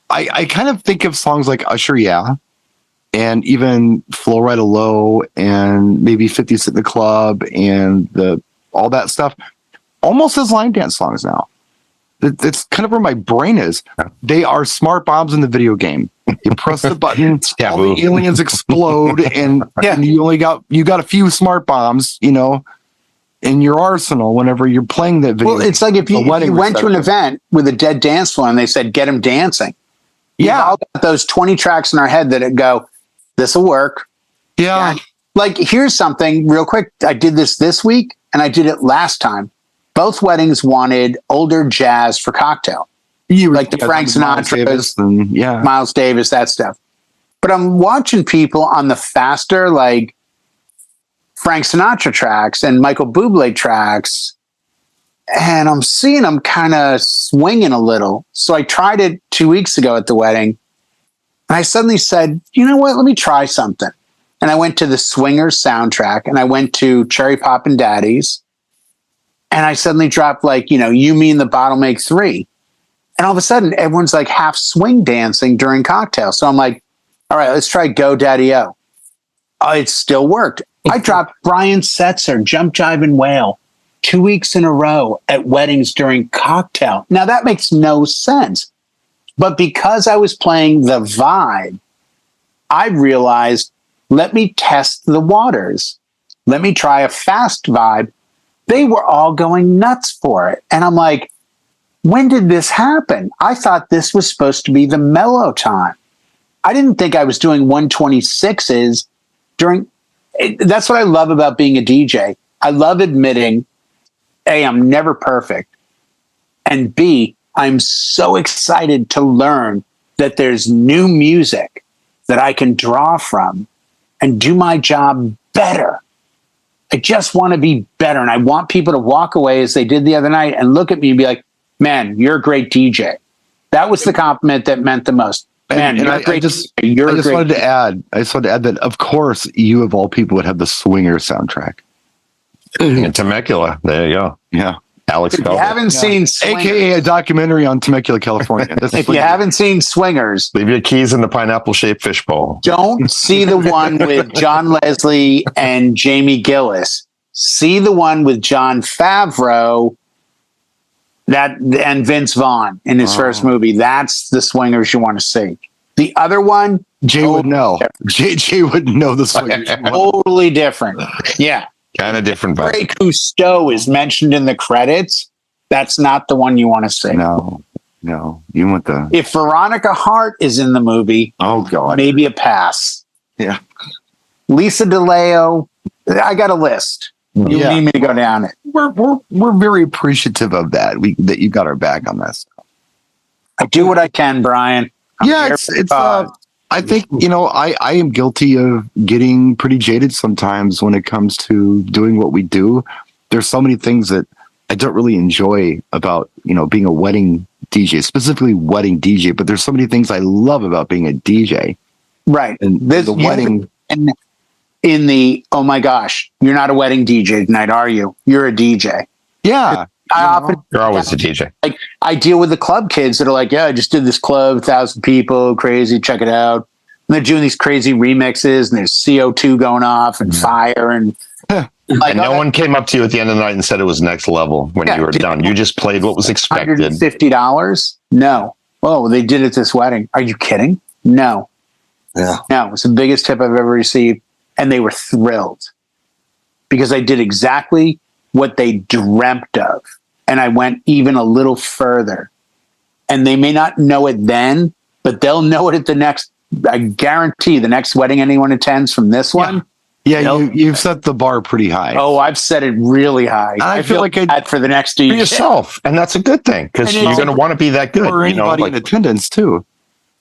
I kind of think of songs like Usher, and even Flow Rida Low, and maybe 50 Cent in the Club, and all that stuff, almost as line dance songs now. It's kind of where my brain is. They are smart bombs in the video game. You press the button, all the aliens explode, and you got a few smart bombs, in your arsenal whenever you're playing that video. Well, it's like if you went to an event with a dead dance floor and they said, get them dancing. We've all got those 20 tracks in our head that go, this will work. Yeah. Like, here's something real quick. I did this week, and I did it last time. Both weddings wanted older jazz for cocktail. Like the Frank Sinatra's, Miles Davis, that stuff. But I'm watching people on the faster, like, Frank Sinatra tracks and Michael Bublé tracks, and I'm seeing them kind of swinging a little. So I tried it 2 weeks ago at the wedding, and I suddenly said, you know what, let me try something. And I went to the Swingers soundtrack, and I went to Cherry Poppin' Daddies, and I suddenly dropped, like, You, Me, and the Bottle Make Three. And all of a sudden, everyone's like half swing dancing during cocktail. So I'm like, all right, let's try Go Daddy O. It still worked. I dropped Brian Setzer, Jump, Jive, and Wail 2 weeks in a row at weddings during cocktail. Now, that makes no sense. But because I was playing the vibe, I realized, let me test the waters. Let me try a fast vibe. They were all going nuts for it. And I'm like, when did this happen? I thought this was supposed to be the mellow time. I didn't think I was doing 126s during... That's what I love about being a DJ. I love admitting, A, I'm never perfect, and B, I'm so excited to learn that there's new music that I can draw from and do my job better. I just want to be better, and I want people to walk away as they did the other night and look at me and be like, man, you're a great DJ. That was the compliment that meant the most. Man, I just wanted to add that, of course, you of all people would have the Swinger soundtrack. And Temecula. There you go. Yeah. Alex If you Calvert. haven't seen Swingers, AKA a documentary on Temecula, California. if you haven't seen Swingers, Leave your keys in the pineapple-shaped fishbowl. don't see the one with John Leslie and Jamie Gillis. See the one with John Favreau and Vince Vaughn in his first movie. That's the Swingers you want to see. The other one, Jay would know. Jay would know the Swingers. totally different. Yeah. Kind of different vibe. Ray Cousteau is mentioned in the credits. That's not the one you want to see. No. You want the. If Veronica Hart is in the movie, Oh, God. maybe a pass. Yeah. Lisa DeLeo, I got a list. You need me to go down it. We're very appreciative of that. That you got our back on this. I do what I can, Brian. I think, I am guilty of getting pretty jaded sometimes when it comes to doing what we do. There's so many things that I don't really enjoy about, being a wedding DJ, specifically wedding DJ, but there's so many things I love about being a DJ. Right. And the wedding. And in the, oh my gosh, you're not a wedding DJ tonight, are you? You're a DJ. Yeah. You're always a DJ. Like, I deal with the club kids that are like, yeah, I just did this club, 1,000 people, crazy, check it out. And they're doing these crazy remixes, and there's CO2 going off and fire. And and no one came up to you at the end of the night and said it was next level when you were done. You just played what was expected. $150? No. Oh, they did it at this wedding. Are you kidding? No. Yeah. No, it's the biggest tip I've ever received. And they were thrilled because I did exactly what they dreamt of. And I went even a little further. And they may not know it then, but they'll know it at the next, I guarantee the next wedding anyone attends from this one. Yeah, you've set the bar pretty high. Oh, I've set it really high. I feel like for the next DJ. For yourself. And that's a good thing because you're going to want to be that good. Or anybody in attendance too.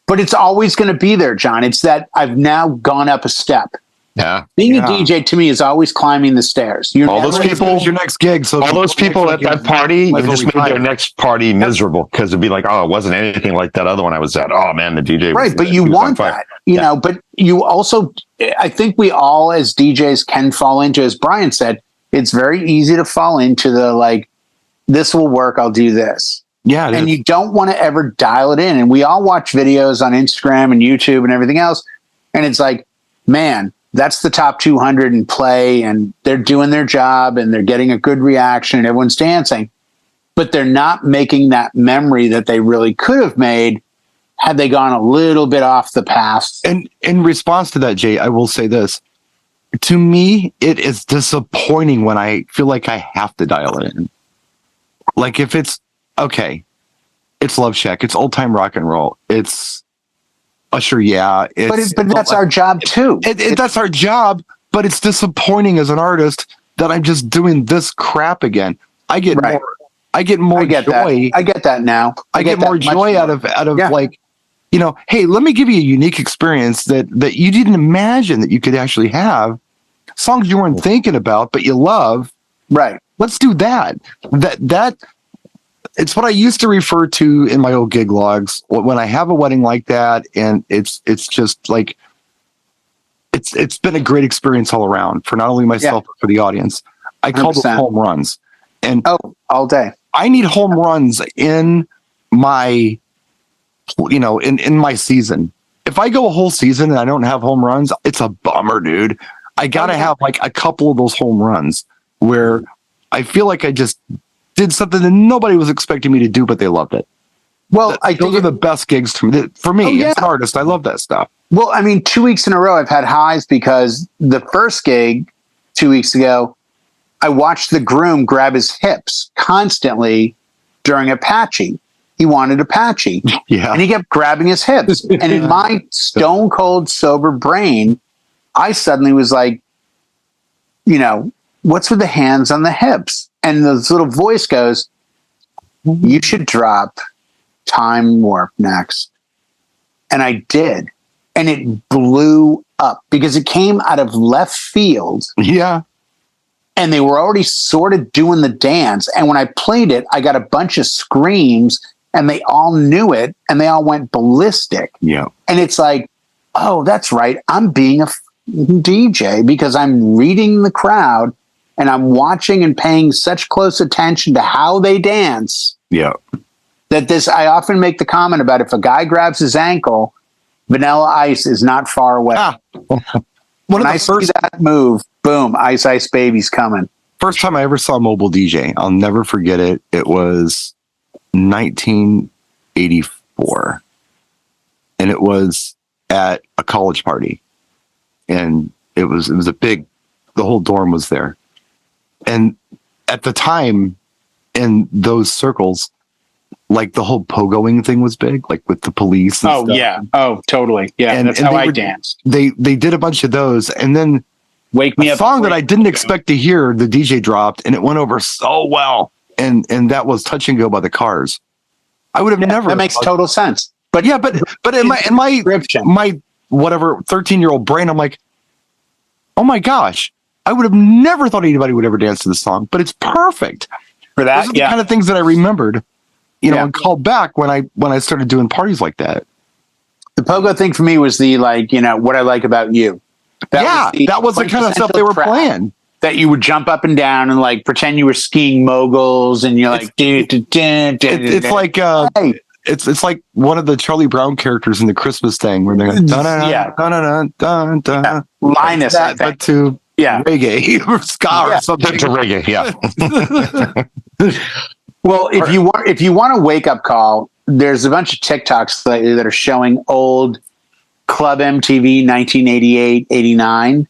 But it's always going to be there, John. It's that I've now gone up a step. Yeah. Being a DJ to me is always climbing the stairs. All those people, your next gig. So all those people at that party, you just made their next party miserable because it'd be like, oh, it wasn't anything like that other one I was at. Oh man, the DJ. Right, but you want that, but you also, I think we all as DJs can fall into, as Brian said, it's very easy to fall into the like, this will work, I'll do this. Yeah. And you don't want to ever dial it in. And we all watch videos on Instagram and YouTube and everything else. And it's like, man, that's the top 200 in play and they're doing their job and they're getting a good reaction and everyone's dancing, but they're not making that memory that they really could have made had they gone a little bit off the path. And in response to that, Jay, I will say this. To me, it is disappointing when I feel like I have to dial it in. Like if it's, okay, it's Love Shack, it's old time rock and roll, it's Usher, but that's our job too. That's our job, but it's disappointing as an artist that I'm just doing this crap again. I get more joy. I get that now. I get more joy out of like, hey, let me give you a unique experience that you didn't imagine that you could actually have. Songs you weren't thinking about, but you love. Right. Let's do that. That it's what I used to refer to in my old gig logs when I have a wedding like that, and it's just like it's been a great experience all around for not only myself but for the audience. I call them home runs, and all day. I need home runs in my in my season. If I go a whole season and I don't have home runs, it's a bummer, dude. I gotta have like a couple of those home runs where I feel like I just did something that nobody was expecting me to do, but they loved it. Well, I think those are the best gigs for me as an artist. I love that stuff. Well, I mean, 2 weeks in a row, I've had highs because the first gig 2 weeks ago, I watched the groom grab his hips constantly during Apache. He wanted Apache. Yeah. And he kept grabbing his hips. And in my stone cold sober brain, I suddenly was like, what's with the hands on the hips? And this little voice goes, you should drop Time Warp next. And I did. And it blew up because it came out of left field. Yeah. And they were already sort of doing the dance. And when I played it, I got a bunch of screams and they all knew it and they all went ballistic. Yeah. And it's like, oh, that's right. I'm being a DJ because I'm reading the crowd and I'm watching and paying such close attention to how they dance. Yeah. That I often make the comment about if a guy grabs his ankle, Vanilla Ice is not far away. When I see that move, boom, Ice Ice Baby's coming. First time I ever saw Mobile DJ, I'll never forget it. It was 1984, and it was at a college party, and it was a big. The whole dorm was there, and at the time, in those circles, like the whole pogoing thing was big, like with the police. And stuff. Yeah. Oh, totally. Yeah. And that's how I danced. They did a bunch of those, and then Wake Me Up. A song that I didn't expect to hear, the DJ dropped, and it went over so well. And that was Touch and Go by the Cars. I would have never. That makes total sense. But yeah, but in my whatever 13-year-old brain, I'm like, oh my gosh, I would have never thought anybody would ever dance to this song. But it's perfect for that. Those are the kind of things that I remembered, and called back when I started doing parties like that. The pogo thing for me was the what I like about you. That was the kind of stuff they were playing. That you would jump up and down and like pretend you were skiing moguls, and you're like, it's like it's like one of the Charlie Brown characters in the Christmas thing where they're going, Linus, but to reggae or ska or something. To reggae, Well, if you want a wake up call, there's a bunch of TikToks lately that are showing old Club MTV 1988, 89.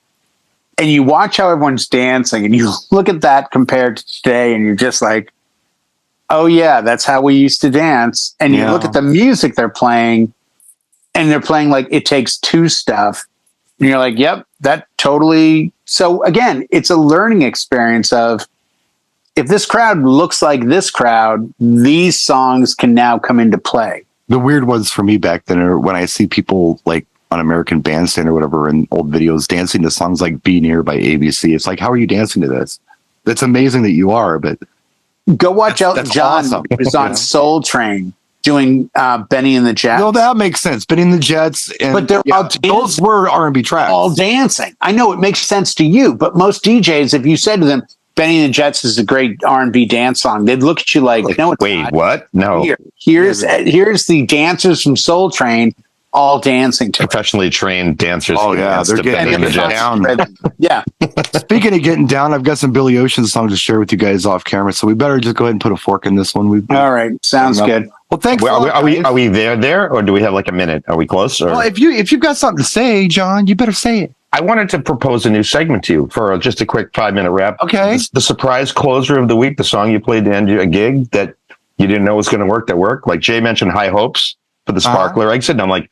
And you watch how everyone's dancing, and you look at that compared to today, and you're just like, oh yeah, that's how we used to dance. And you look at the music they're playing, and they're playing like It Takes Two stuff. And you're like, yep, that totally. So again, it's a learning experience of, if this crowd looks like this crowd, these songs can now come into play. The weird ones for me back then are when I see people like on American Bandstand or whatever in old videos dancing to songs like Be Near by ABC. It's like, how are you dancing to this? It's amazing that you are, but go watch Elton John. Awesome. Who's on Soul Train doing Benny and the Jets. No, that makes sense. Benny and the Jets. But they're all those were R&B tracks. All dancing. I know it makes sense to you, but most DJs, if you said to them, Benny and the Jets is a great R&B dance song, they'd look at you like no, it's wait, not. What? No. Here's the dancers from Soul Train all dancing to professionally trained dancers. Oh yeah, they're getting down. Yeah. Speaking of getting down, I've got some Billy Ocean songs to share with you guys off camera, so we better just go ahead and put a fork in this one. All right, sounds good. Well, thanks. Are we there, or do we have like a minute? Are we close? Or? Well, if you've got something to say, John, you better say it. I wanted to propose a new segment to you for just a quick 5-minute wrap. Okay. The surprise closer of the week, the song you played to end a gig that you didn't know was going to work, that worked. Like Jay mentioned High Hopes for the Sparkler exit. And I'm like,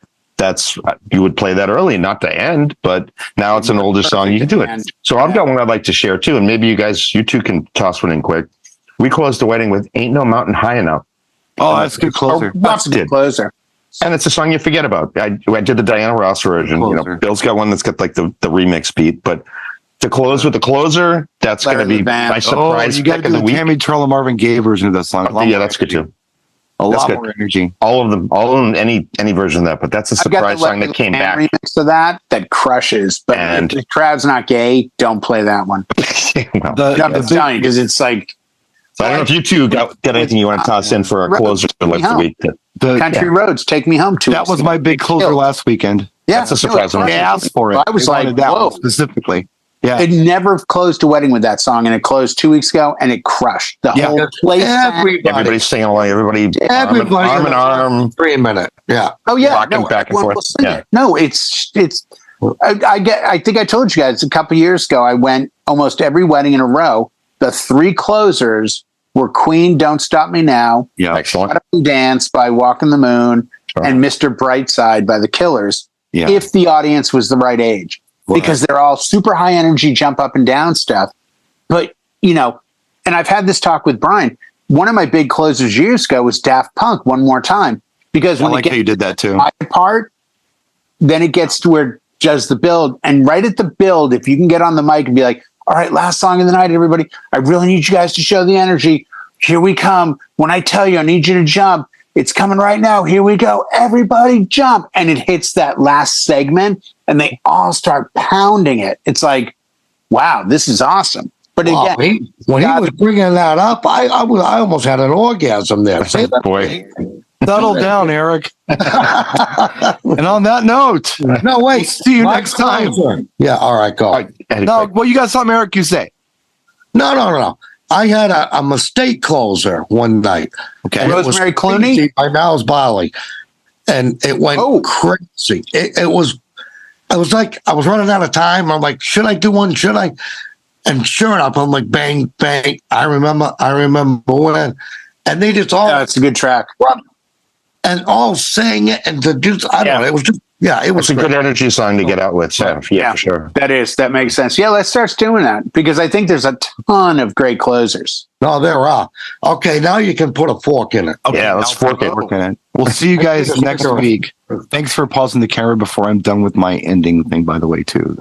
you would play that early, not to end, but now it's an older song. You can do it. So I've got one I'd like to share too. And maybe you two can toss one in quick. We closed the wedding with Ain't No Mountain High Enough. Oh, that's a good closer. That's a good closer. And it's a song you forget about. I did the Diana Ross version. Bill's got one that's got like the remix beat, but to close with the closer, that's going to be my surprise pick of the week. Tammy Terrell and Marvin Gaye version of that song. Yeah, that's good too. A lot more energy. All of them, any version of that. But that's a surprise song that came back. Remix of that crushes. But if the crowd's not gay, don't play that one. I'm telling you, because it's like. So I don't know if you two got anything you want to toss in for a closer like the week. Country Roads, Take Me Home. That was my big closer last weekend. Yeah, that's a surprise. I asked for it. I was like, that one specifically. Yeah, it never closed a wedding with that song, and it closed 2 weeks ago, and it crushed the whole place. Everybody's singing along. Everybody arm in arm. 3 minute. Yeah. Oh yeah. Rocking back and forth. Yeah. No, it's. I think I told you guys a couple years ago. I went almost every wedding in a row. The 3 closers were Queen, Don't Stop Me Now, Excellent. Shut Up and Dance by Walking the Moon, and Mr. Brightside by The Killers, if the audience was the right age. Because they're all super high energy, jump up and down stuff. But, and I've had this talk with Brian. One of my big closers years ago was Daft Punk, One More Time. Because when how you did that too. Part, then it gets to where it does the build. And right at the build, if you can get on the mic and be like, all right, last song of the night, everybody. I really need you guys to show the energy. Here we come. When I tell you, I need you to jump. It's coming right now. Here we go. Everybody jump. And it hits that last segment and they all start pounding it. It's like, wow, this is awesome. But again, when he was bringing that up, I almost had an orgasm there. Say that, boy. Settle down, Eric. And on that note, no, wait. See you next time. Yeah, all right, go. No, well, you got something, Eric, you say. No. I had a mistake closer one night. Okay. Rosemary Clooney? By Niles Barley. And it went crazy. It was like I was running out of time. I'm like, should I do one? Should I? And sure enough, I'm like, bang, bang. I remember when. And they just all. Yeah, it's a good track. And all sang it and the dudes, I don't know. It was just, it was a good energy song to get out with. So, yeah, for sure. That makes sense. Yeah, let's start doing that because I think there's a ton of great closers. No, there are. Okay, now you can put a fork in it. Okay, yeah, let's fork it. We'll see you guys next week. Thanks for pausing the camera before I'm done with my ending thing, by the way, too.